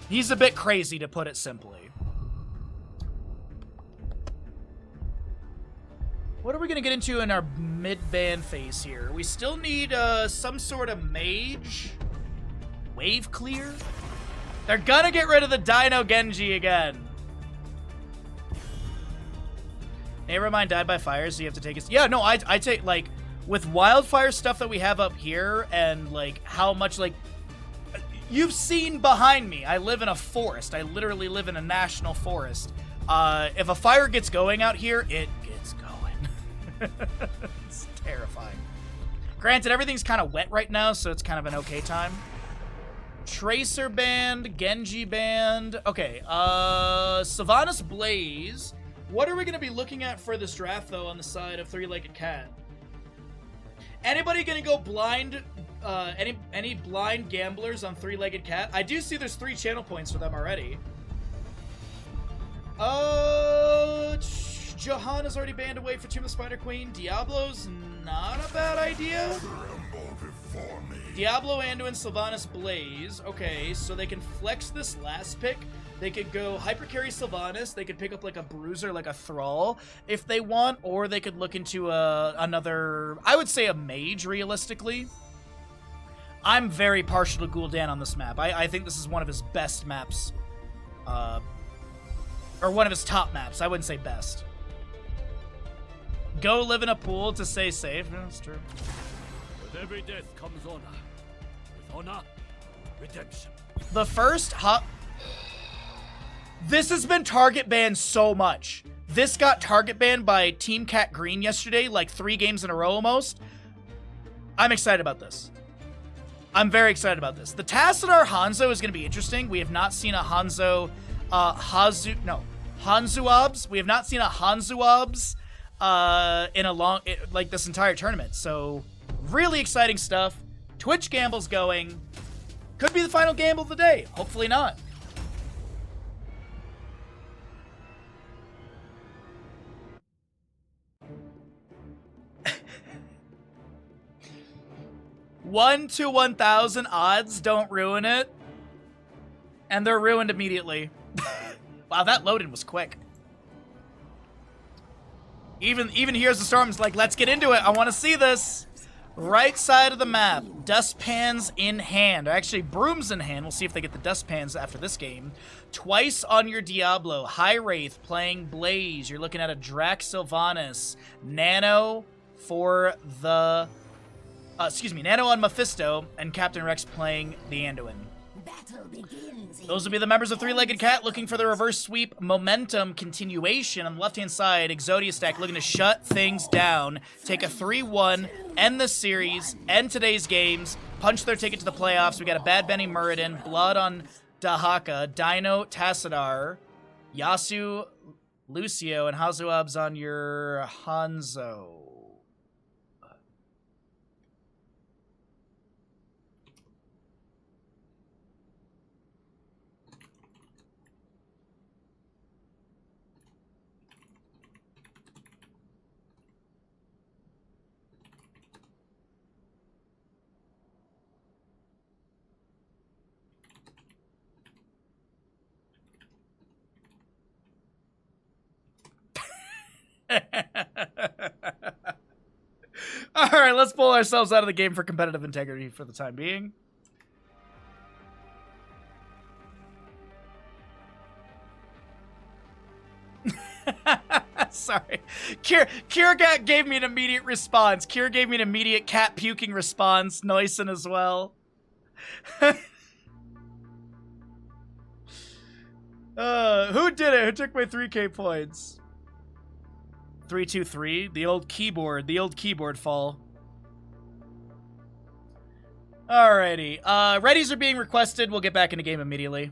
he's a bit crazy, to put it simply. What are we gonna get into in our mid-ban phase here? We still need some sort of mage. Wave clear. They're gonna get rid of the Dino Genji again. Nevermind died by fire, so you have to take it. Yeah, no, I take, like, with wildfire stuff that we have up here, and, like, how much, like, you've seen behind me. I live in a forest. I literally live in a national forest. If a fire gets going out here, it gets going. It's terrifying. Granted, everything's kind of wet right now, so it's kind of an okay time. Tracer band, Genji band. Okay, Sylvanas Blaze. What are we going to be looking at for this draft, though, on the side of Three-Legged Cat? Anybody going to go blind, any blind gamblers on Three-Legged Cat? I do see there's 3 channel points for them already. Johanna's already banned away for Tomb of the Spider Queen. Diablo's not a bad idea. Diablo, Anduin, Sylvanas, Blaze. Okay, so they can flex this last pick. They could go hypercarry Sylvanas. They could pick up like a bruiser, like a Thrall, if they want, or they could look into another, I would say a mage, realistically. I'm very partial to Gul'dan on this map. I think this is one of his best maps. Or one of his top maps. I wouldn't say best. Go live in a pool to stay safe. No, that's true. With every death comes honor. With honor, redemption. The first This has been target banned so much. This got target banned by Team Cat Green yesterday, like 3 games in a row almost. I'm excited about this. I'm very excited about this. The Tassadar Hanzo is going to be interesting. We have not seen a Hanzo, Hanzuobs. We have not seen a Hanzuobs in a long, like this entire tournament. So really exciting stuff. Twitch Gamble's going. Could be the final gamble of the day. Hopefully not. One to 1,000 odds don't ruin it. And they're ruined immediately. Wow, that load-in was quick. Even Here's the Storm's like, let's get into it. I want to see this. Right side of the map. Dustpans in hand. Actually, brooms in hand. We'll see if they get the dustpans after this game. Twice on your Diablo. High Wraith playing Blaze. You're looking at a Drax Sylvanas. Nano for the... Nano on Mephisto, and Captain Rex playing the Anduin. Those will be the members of Three-Legged Cat looking for the reverse sweep momentum continuation. On the left-hand side, Exodia stack looking to shut things down, take a 3-1, end the series, end today's games, punch their ticket to the playoffs. We got a Bad Benny Muradin, Blood on Dahaka, Dino Tassadar, Yasu, Lucio, and Hazuabs on your Hanzo. Alright, let's pull ourselves out of the game for competitive integrity for the time being. Sorry. Kira gave me an immediate response. Kira gave me an immediate cat puking response. Noisen as well. Who did it? Who took my 3K points? 323, the old keyboard fall. Alrighty, readies are being requested. We'll get back into game immediately.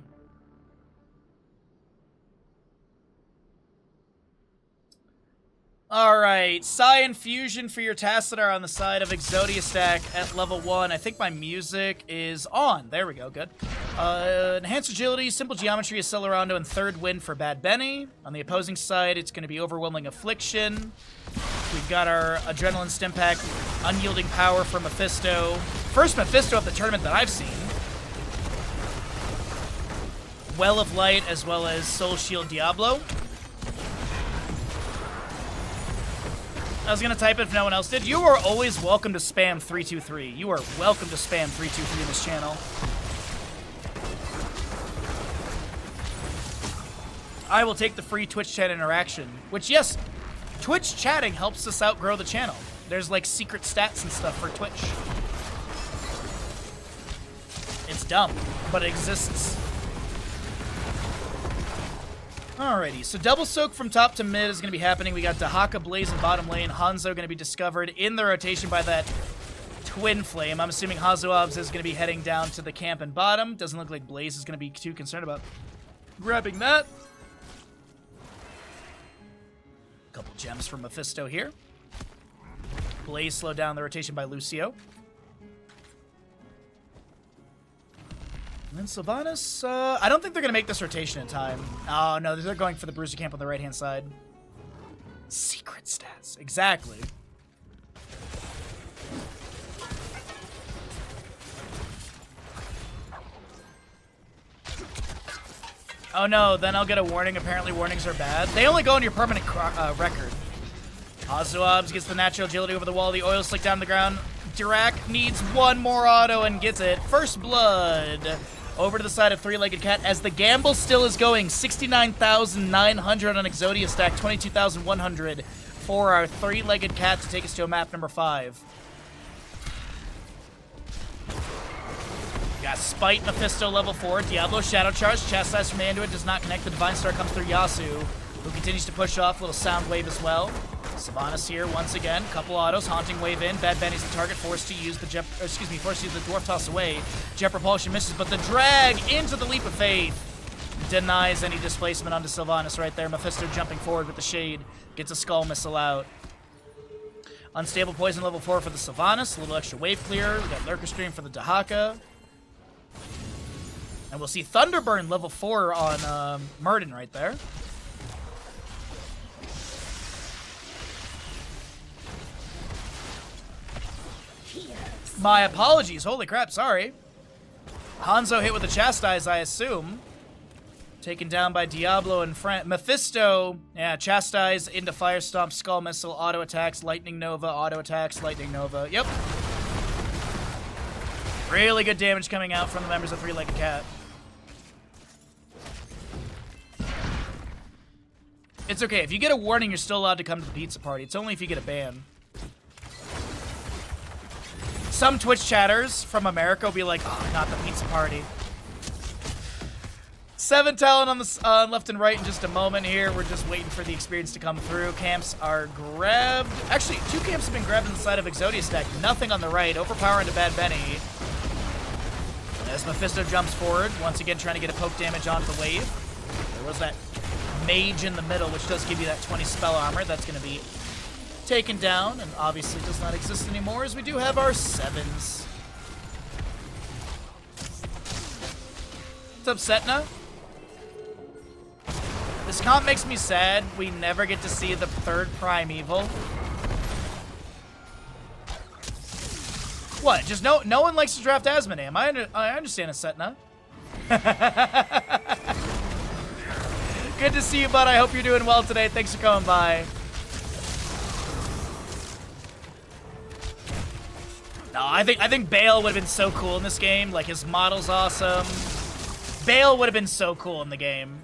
Alright, Psy Infusion for your Tassadar on the side of Exodia stack at level 1. I think my music is on. There we go, good. Enhanced Agility, Simple Geometry, Accelerando, and Third Wind for Bad Benny. On the opposing side, it's going to be Overwhelming Affliction. We've got our Adrenaline Stim Pack, Unyielding Power for Mephisto. First Mephisto of the tournament that I've seen. Well of Light, as well as Soul Shield Diablo. I was going to type it if no one else did. You are always welcome to spam 323. You are welcome to spam 323 in this channel. I will take the free Twitch chat interaction. Which, yes, Twitch chatting helps us outgrow the channel. There's, like, secret stats and stuff for Twitch. It's dumb, but it exists. Alrighty, so double soak from top to mid is going to be happening. We got Dahaka, Blaze in bottom lane. Hanzo going to be discovered in the rotation by that Twin Flame. I'm assuming Hazuabs is going to be heading down to the camp and bottom. Doesn't look like Blaze is going to be too concerned about grabbing that. Couple gems from Mephisto here. Blaze slowed down the rotation by Lucio. And then Sylvanas, I don't think they're going to make this rotation in time. Oh, no, they're going for the Bruiser camp on the right-hand side. Secret stats. Exactly. Oh, no, then I'll get a warning. Apparently, warnings are bad. They only go on your permanent record. Hazuabs gets the natural agility over the wall. The oil slick down to the ground. Dirac needs one more auto and gets it. First blood. Over to the side of Three-Legged Cat as the gamble still is going. 69,900 on Exodia stack, 22,100 for our Three-Legged Cat to take us to a map number 5. Got Spite, Mephisto level 4, Diablo Shadow Charge, Chastise from the Anduin does not connect. The Divine Star comes through Yasu, who continues to push off. Little Sound Wave as well. Sylvanas here once again. Couple autos. Haunting Wave in. Bad Benny's the target. Forced to use the Dwarf Toss away. Jet Repulsion misses, but the drag into the Leap of Faith denies any displacement onto Sylvanas right there. Mephisto jumping forward with the Shade. Gets a Skull Missile out. Unstable Poison level 4 for the Sylvanas. A little extra wave clear. We got Lurker Stream for the Dahaka. And we'll see Thunderburn level 4 on Murden right there. My apologies. Holy crap, sorry. Hanzo hit with a Chastise, I assume. Taken down by Diablo and Mephisto. Yeah, Chastise into Fire Stomp, Skull Missile, auto attacks, Lightning Nova, auto attacks, Lightning Nova. Yep. Really good damage coming out from the members of Three-Legged Cat. It's okay. If you get a warning, you're still allowed to come to the pizza party. It's only if you get a ban. Some Twitch chatters from America will be like, oh, not the pizza party. 7 talent on the left and right in just a moment here. We're just waiting for the experience to come through. Camps are grabbed. Actually, 2 camps have been grabbed on the side of Exodia stack. Nothing on the right. Overpower into Bad Benny. As Mephisto jumps forward, once again trying to get a poke damage onto the wave. There was that mage in the middle, which does give you that 20 spell armor. That's going to be taken down, and obviously does not exist anymore, as we do have our 7s. What's up, Setna? This comp makes me sad. We never get to see the 3rd Primeval. What? Just no one likes to draft Asmodee. I understand it, Setna. Good to see you, bud. I hope you're doing well today. Thanks for coming by. No, I think Bale would have been so cool in this game. Like, his model's awesome. Bale would have been so cool in the game.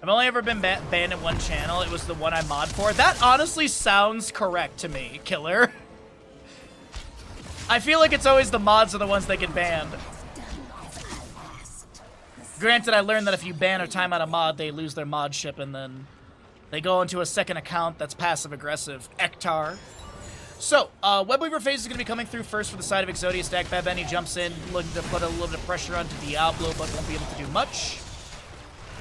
I've only ever been banned in one channel. It was the one I mod for. That honestly sounds correct to me, Killer. I feel like it's always the mods are the ones that get banned. Granted, I learned that if you ban or time out a mod, they lose their modship and then they go into a second account that's passive-aggressive. Ektar. So, Webweaver phase is going to be coming through first for the side of Exodia stack. Bad Benny jumps in, looking to put a little bit of pressure onto Diablo, but won't be able to do much.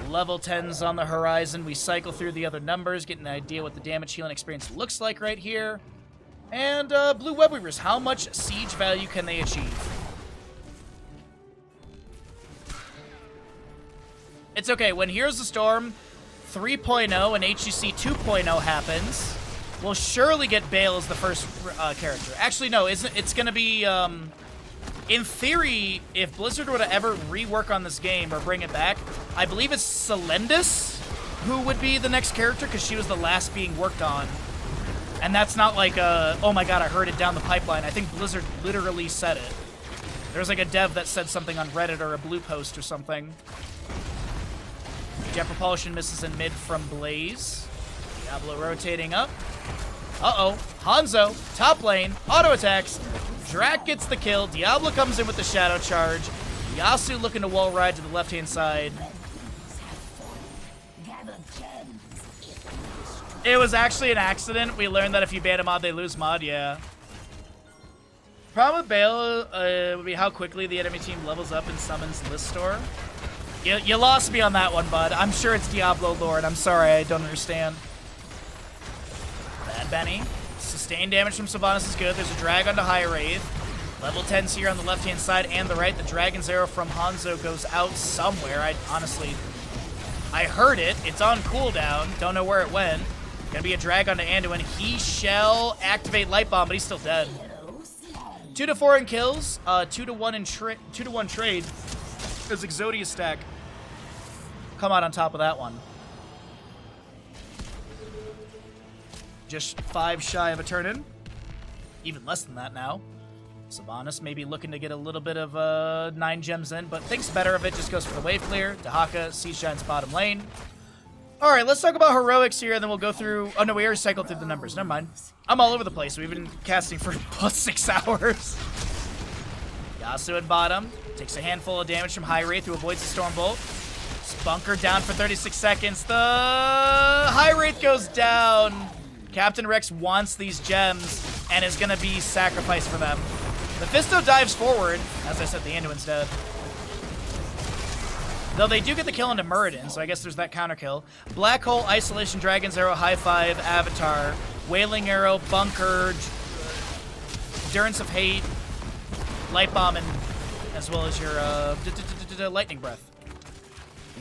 Level 10's on the horizon. We cycle through the other numbers, get an idea what the damage healing experience looks like right here. And Blue Webweavers, how much siege value can they achieve? It's okay, when Heroes of the Storm 3.0 and HGC 2.0 happens, we'll surely get Bale as the first character. Actually, no, it's going to be, in theory, if Blizzard were to ever rework on this game or bring it back, I believe it's Selendis who would be the next character, because she was the last being worked on. And that's not like a, oh my god, I heard it down the pipeline. I think Blizzard literally said it. There's like a dev that said something on Reddit or a blue post or something. Jet Propulsion misses in mid from Blaze. Diablo rotating up. Uh-oh. Hanzo, top lane, auto attacks. Drac gets the kill. Diablo comes in with the Shadow Charge. Yasu looking to wall ride to the left-hand side. It was actually an accident. We learned that if you ban a mod, they lose mod, yeah. Problem with Bale would be how quickly the enemy team levels up and summons List Store. You lost me on that one, bud. I'm sure it's Diablo Lord. I'm sorry, I don't understand. Bad Benny. Sustained damage from Sylvanas is good. There's a drag onto High Wraith. Level 10's here on the left-hand side and the right. The Dragon's Arrow from Hanzo goes out somewhere. I heard it. It's on cooldown. Don't know where it went. Gonna be a drag onto Anduin. He shall activate Light Bomb, but he's still dead. 2-4 in kills. 2-1 in 2-1 trade. There's Exodia stack. Come out on top of that one. Just 5 shy of a turn in. Even less than that now. Sylvanas maybe looking to get a little bit of 9 gems in, but thinks better of it. Just goes for the wave clear. Dahaka, Siege Giant's bottom lane. All right, let's talk about heroics here, and then we'll go through... Oh, no, we already cycled through the numbers. Never mind. I'm all over the place. We've been casting for plus 6 hours. Yasuo at bottom. Takes a handful of damage from High Wraith, who avoids the Storm Bolt. Bunker down for 36 seconds. The High Wraith goes down. Captain Rex wants these gems and is going to be sacrificed for them. Mephisto dives forward. As I said, the Anduin's dead. Though they do get the kill into Muradin, so I guess there's that counter kill. Black Hole, Isolation, Dragon's Arrow, High Five, Avatar, Wailing Arrow, Bunker, Endurance of Hate, Light Bomb, and as well as your Lightning Breath.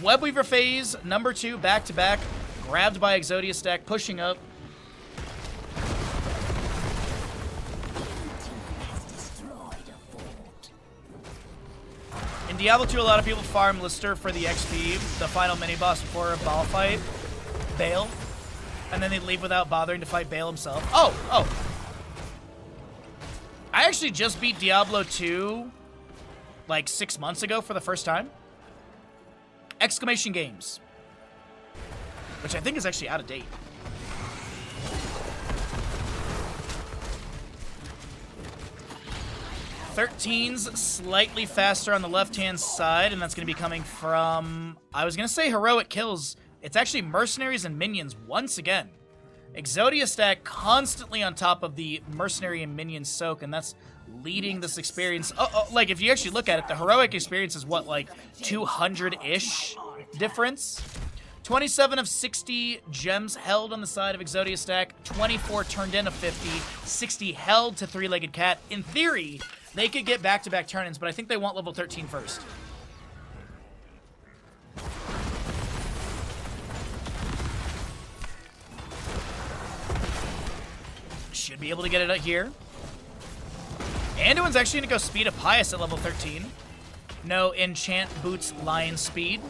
Webweaver phase, number 2, back-to-back, grabbed by Exodia stack, pushing up. In Diablo 2, a lot of people farm Lister for the XP, the final mini-boss before a ball fight, Bale, and then they leave without bothering to fight Bale himself. Oh! I actually just beat Diablo 2 like 6 months ago for the first time. Exclamation Games, which I think is actually out of date. Thirteen's slightly faster on the left-hand side, and that's going to be coming from, I was going to say heroic kills. It's actually mercenaries and minions once again. Exodia stack constantly on top of the mercenary and minion soak, and that's leading this experience. Like, if you actually look at it, the heroic experience is what, like 200-ish difference? 27 of 60 gems held on the side of Exodia stack, 24 turned in of 50, 60 held to Three-Legged Cat. In theory, they could get back-to-back turn-ins, but I think they want level 13 first. Should be able to get it out here. Anduin's actually going to go speed up Pious at level 13. No enchant boots lion speed.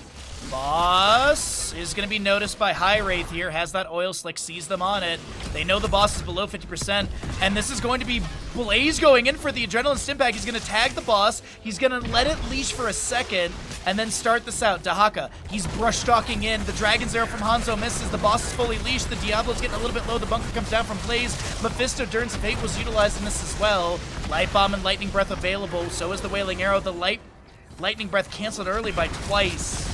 Boss is going to be noticed by High Wraith here. Has that oil slick, sees them on it. They know the boss is below 50%. And this is going to be Blaze going in for the Adrenaline Stim-Pack. He's going to tag the boss. He's going to let it leash for a second and then start this out. Dahaka, he's brush-stalking in. The Dragon's Arrow from Hanzo misses. The boss is fully leashed. The Diablo's getting a little bit low. The bunker comes down from Blaze. Mephisto, Endurance of Hate was utilized in this as well. Light Bomb and Lightning Breath available. So is the Wailing Arrow. The Lightning Breath canceled early by twice.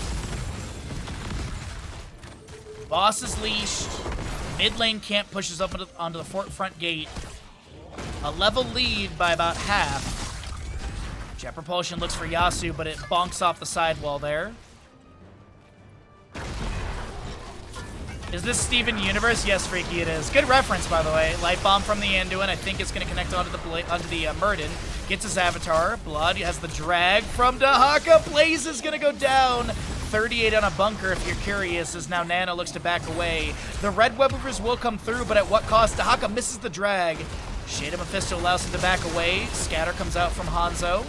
Boss is leashed. Mid lane camp pushes up onto the front gate. A level lead by about half. Jet Propulsion looks for Yasuo, but it bonks off the sidewall there. Is this Steven Universe? Yes, Freaky, it is. Good reference, by the way. Light Bomb from the Anduin. I think it's going to connect onto the Muradin. Gets his Avatar. Blood has the drag from Dahaka. Blaze is going to go down. 38 on a bunker, if you're curious, as now Nana looks to back away. The red Webweavers will come through, but at what cost? Dahaka misses the drag. Shade of Mephisto allows him to back away. Scatter comes out from Hanzo.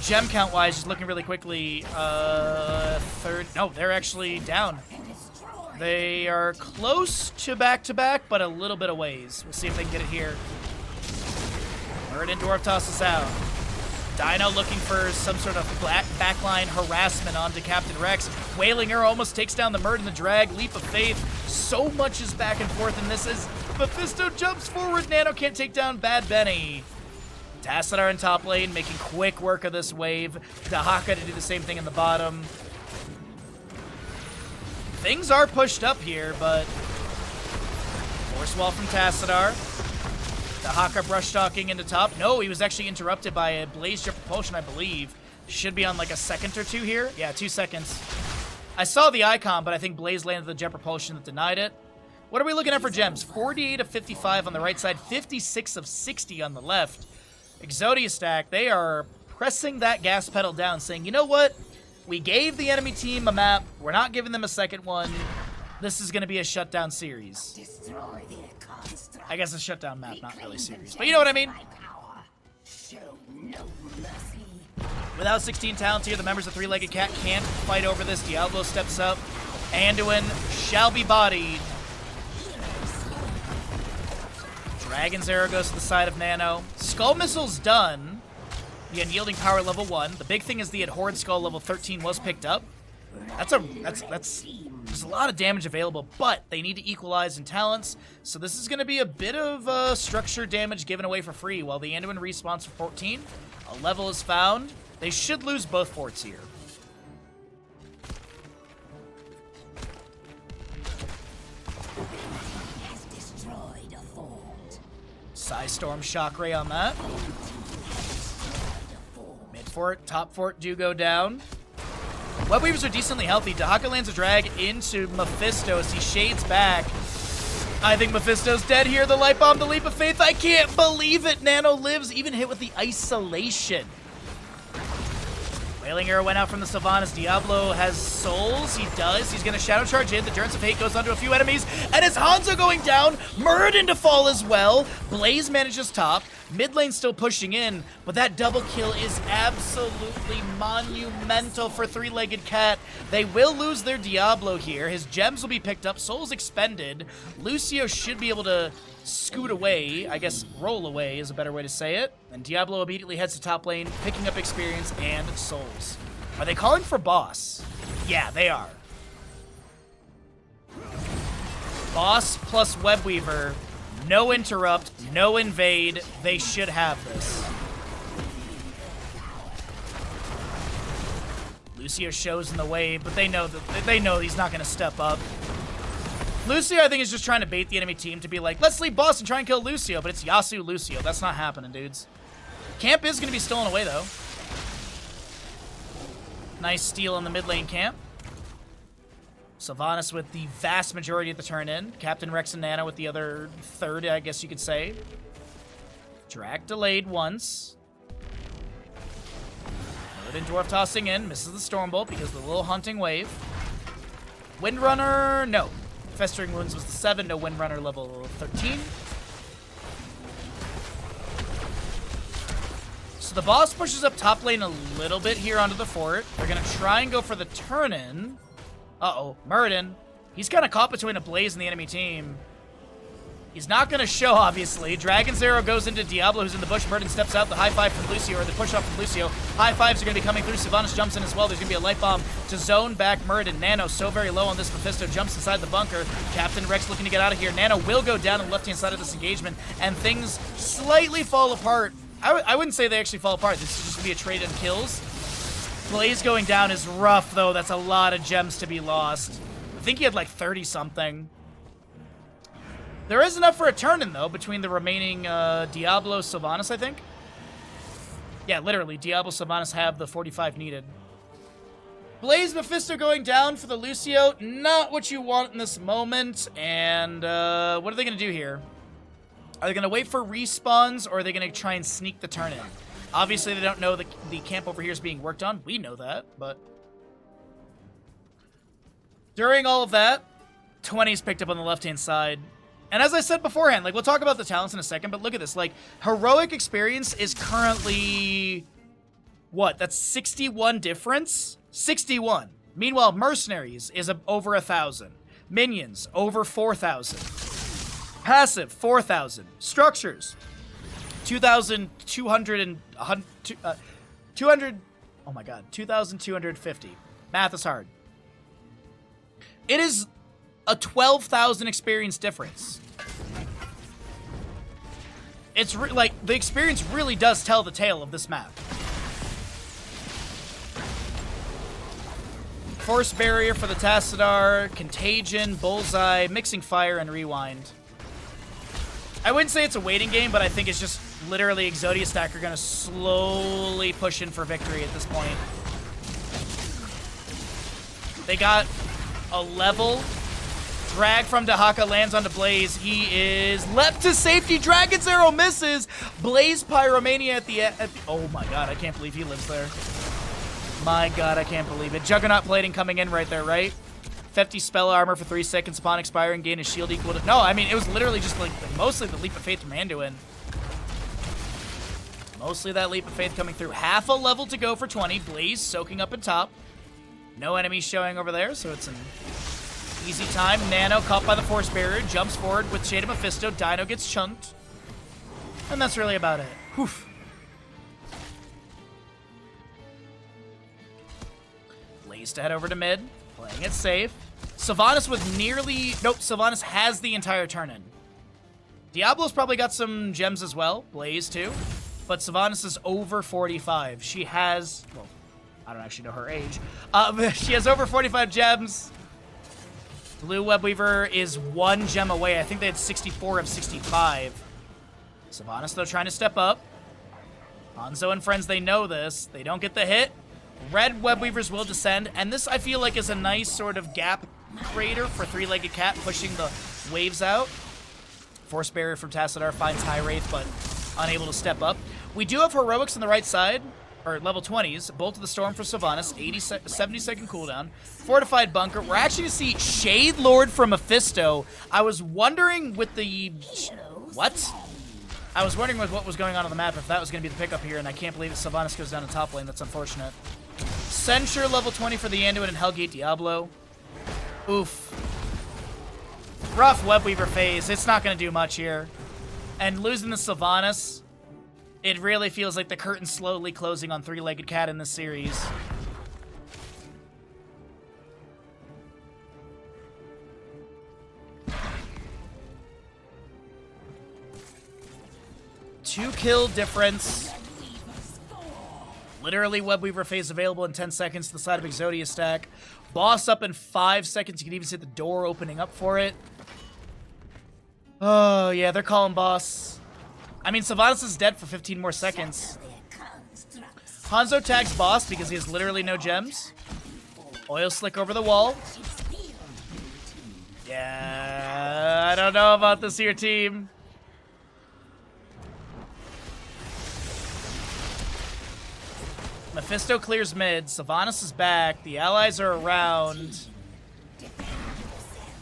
Gem count-wise, just looking really quickly, no, they're actually down. They are close to back-to-back, but a little bit of ways. We'll see if they can get it here. Muradin Dwarf tosses out. Dino looking for some sort of backline harassment onto Captain Rex. Wailing Arrow almost takes down the Muradin, the drag. Leap of Faith. So much is back and forth in this as Mephisto jumps forward. Nano can't take down Bad Benny. Tassadar in top lane, making quick work of this wave. Dahaka to do the same thing in the bottom. Things are pushed up here, but force wall from Tassadar. The Haka brush stalking into top. No, he was actually interrupted by a Blaze Jet Propulsion, I believe. Should be on like a second or two here. Yeah, 2 seconds. I saw the icon, but I think Blaze landed the Jet Propulsion that denied it. What are we looking at for gems? 48 of 55 on the right side, 56 of 60 on the left. Exodia stack, they are pressing that gas pedal down, saying, you know what? We gave the enemy team a map. We're not giving them a second one. This is going to be a shutdown series. I guess a shutdown map, not really series. But you know what I mean? Without 16 talents here, the members of Three-Legged Cat can't fight over this. Diablo steps up. Anduin shall be bodied. Dragon's Arrow goes to the side of Nano. Skull Missile's done. The Unyielding Power level 1. The big thing is the Horde Skull level 13 was picked up. There's a lot of damage available, but they need to equalize in talents. So this is going to be a bit of structure damage given away for free while the Anduin respawns for 14. A level is found. They should lose both forts here. Psystorm Shockray on that. Mid fort, top fort do go down. Web Weavers are decently healthy. Dahaka lands a drag into Mephisto as he shades back. I think Mephisto's dead here. The Light Bomb, the Leap of Faith. I can't believe it. Nano lives, even hit with the Isolation. Wailing Arrow went out from the Sylvanas. Diablo has souls. He does. He's going to Shadow Charge in. The Durance of Hate goes onto a few enemies. And it's Hanzo going down. Muradin to fall as well. Blaze manages top. Mid lane still pushing in. But that double kill is absolutely monumental for Three-Legged Cat. They will lose their Diablo here. His gems will be picked up. Souls expended. Lucio should be able to scoot away. I guess roll away is a better way to say it. And Diablo immediately heads to top lane, picking up experience and souls. Are they calling for boss? Yeah, they are. Boss plus Webweaver. No interrupt, no invade. They should have this. Lucio shows in the way, but they know he's not going to step up. Lucio, I think, is just trying to bait the enemy team to be like, let's leave boss and try and kill Lucio, but it's Yasuo Lucio. That's not happening, dudes. Camp is going to be stolen away, though. Nice steal on the mid lane camp. Sylvanas with the vast majority of the turn in. Captain Rex and Nana with the other third, I guess you could say. Drag delayed once. Odin Dwarf tossing in. Misses the Stormbolt because of the little hunting wave. Windrunner, no. Festering Wounds was the 7, no Windrunner level 13. So the boss pushes up top lane a little bit here onto the fort. They're going to try and go for the turn-in. Uh-oh, Muradin. He's kind of caught between a Blaze and the enemy team. He's not going to show, obviously. Dragon's Arrow goes into Diablo, who's in the bush. Muradin steps out. The high five from Lucio, or the push off from Lucio. High fives are going to be coming through. Sylvanas jumps in as well. There's going to be a light bomb to zone back Muradin. Nano so very low on this Mephisto. Jumps inside the bunker. Captain Rex looking to get out of here. Nano will go down on the left-hand side of this engagement, and things slightly fall apart. I wouldn't say they actually fall apart. This is just going to be a trade in kills. Blaze going down is rough, though. That's a lot of gems to be lost. I think he had like 30-something. There is enough for a turn-in, though, between the remaining Diablo, Sylvanas, I think. Yeah, literally, Diablo, Sylvanas have the 45 needed. Blaze Mephisto going down for the Lucio. Not what you want in this moment. And what are they going to do here? Are they going to wait for respawns, or are they going to try and sneak the turn-in? Obviously, they don't know the camp over here is being worked on. We know that, but... During all of that, 20's picked up on the left-hand side. And as I said beforehand, like, we'll talk about the talents in a second, but look at this. Like, heroic experience is currently... What? That's 61 difference? 61. Meanwhile, mercenaries is over 1,000. Minions, over 4,000. Passive, 4,000. Structures, 2,200 and 200. Oh my god, 2,250. Math is hard. It is a 12,000 experience difference. It's like the experience really does tell the tale of this map. Force Barrier for the Tassadar, Contagion, Bullseye, Mixing Fire, and Rewind. I wouldn't say it's a waiting game, but I think it's just literally Exodia stack are going to slowly push in for victory at this point. They got a level. Drag from Dahaka lands onto Blaze. He is leapt to safety. Dragon's Arrow misses. Blaze Pyromania at the end. Oh my god, I can't believe he lives there. My god, I can't believe it. Juggernaut plating coming in right there, right? 50 spell armor for 3 seconds upon expiring. Gain a shield equal to... No, I mean, it was literally just like mostly the Leap of Faith from Anduin. Mostly that Leap of Faith coming through. Half a level to go for 20. Blaze soaking up in top. No enemies showing over there, so it's an easy time. Nano caught by the Force Barrier. Jumps forward with Shade of Mephisto. Dino gets chunked. And that's really about it. Whew. Blaze to head over to mid. Playing it safe. Sylvanas with nearly... Nope, Sylvanas has the entire turn in. Diablo's probably got some gems as well. Blaze too. But Sylvanas is over 45. She has... Well, I don't actually know her age. She has over 45 gems. Blue Webweaver is 1 gem away. I think they had 64 of 65. Sylvanas, though, trying to step up. Hanzo and friends, they know this. They don't get the hit. Red Webweavers will descend. And this, I feel like, is a nice sort of gap creator for Three-Legged Cat, pushing the waves out. Force Barrier from Tassadar finds High Wraith, but unable to step up. We do have Heroics on the right side. Or level 20s, Bolt of the Storm for Sylvanas, 70-second cooldown. Fortified Bunker. We're actually going to see Shade Lord from Mephisto. I was wondering with the... What? I was wondering with what was going on the map if that was going to be the pickup here, and I can't believe that Sylvanas goes down to top lane. That's unfortunate. Censure level 20 for the Anduin and Hellgate Diablo. Oof. Rough Webweaver phase. It's not going to do much here. And losing the Sylvanas... It really feels like the curtain's slowly closing on Three-Legged Cat in this series. Two-kill difference. Literally Webweaver phase available in 10 seconds to the side of Exodia stack. Boss up in 5 seconds. You can even see the door opening up for it. Oh, yeah, they're calling boss. I mean, Sylvanas is dead for 15 more seconds. Hanzo tags boss because he has literally no gems. Oil slick over the wall. Yeah, I don't know about this here, team. Mephisto clears mid. Sylvanas is back. The allies are around.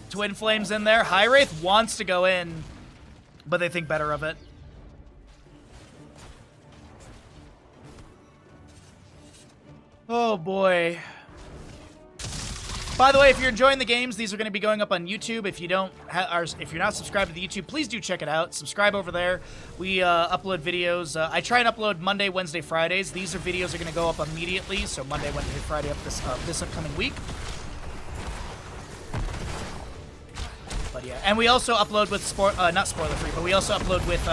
Twin Flames in there. High Wraith wants to go in, but they think better of it. Oh boy. By the way, if you're enjoying the games, these are going to be going up on YouTube. If you don't, if you're not subscribed to the YouTube, please do check it out. Subscribe over there. We upload videos. I try and upload Monday, Wednesday, Fridays. These are videos are going to go up immediately. So Monday, Wednesday, Friday up this upcoming week. But yeah, and we also upload with not spoiler free, but we also upload with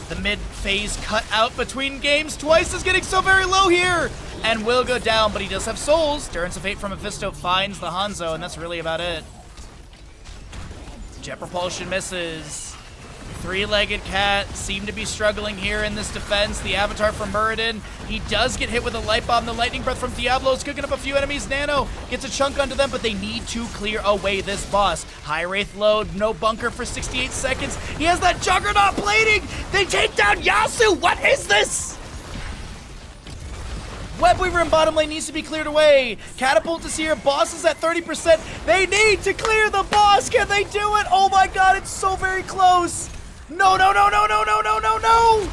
the mid phase cut out between games. Twice is getting so very low here. And will go down, but he does have souls. Durance of Fate from Mephisto finds the Hanzo, and that's really about it. Jet Propulsion misses. Three-Legged Cat seem to be struggling here in this defense. The Avatar from Muradin, he does get hit with a Light Bomb. The Lightning Breath from Diablo is cooking up a few enemies. Nano gets a chunk onto them, but they need to clear away this boss. High Wraith load, no bunker for 68 seconds. He has that Juggernaut plating. They take down Yasu. What is this? Webweaver in bottom lane needs to be cleared away. Catapult is here. Boss is at 30%. They need to clear the boss. Can they do it? Oh my god, it's so very close. No, no, no, no, no, no, no, no, no.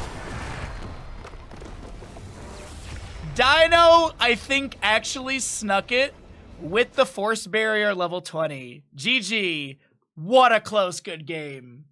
Dino, I think, actually snuck it with the Force Barrier level 20. GG. What a close, good game.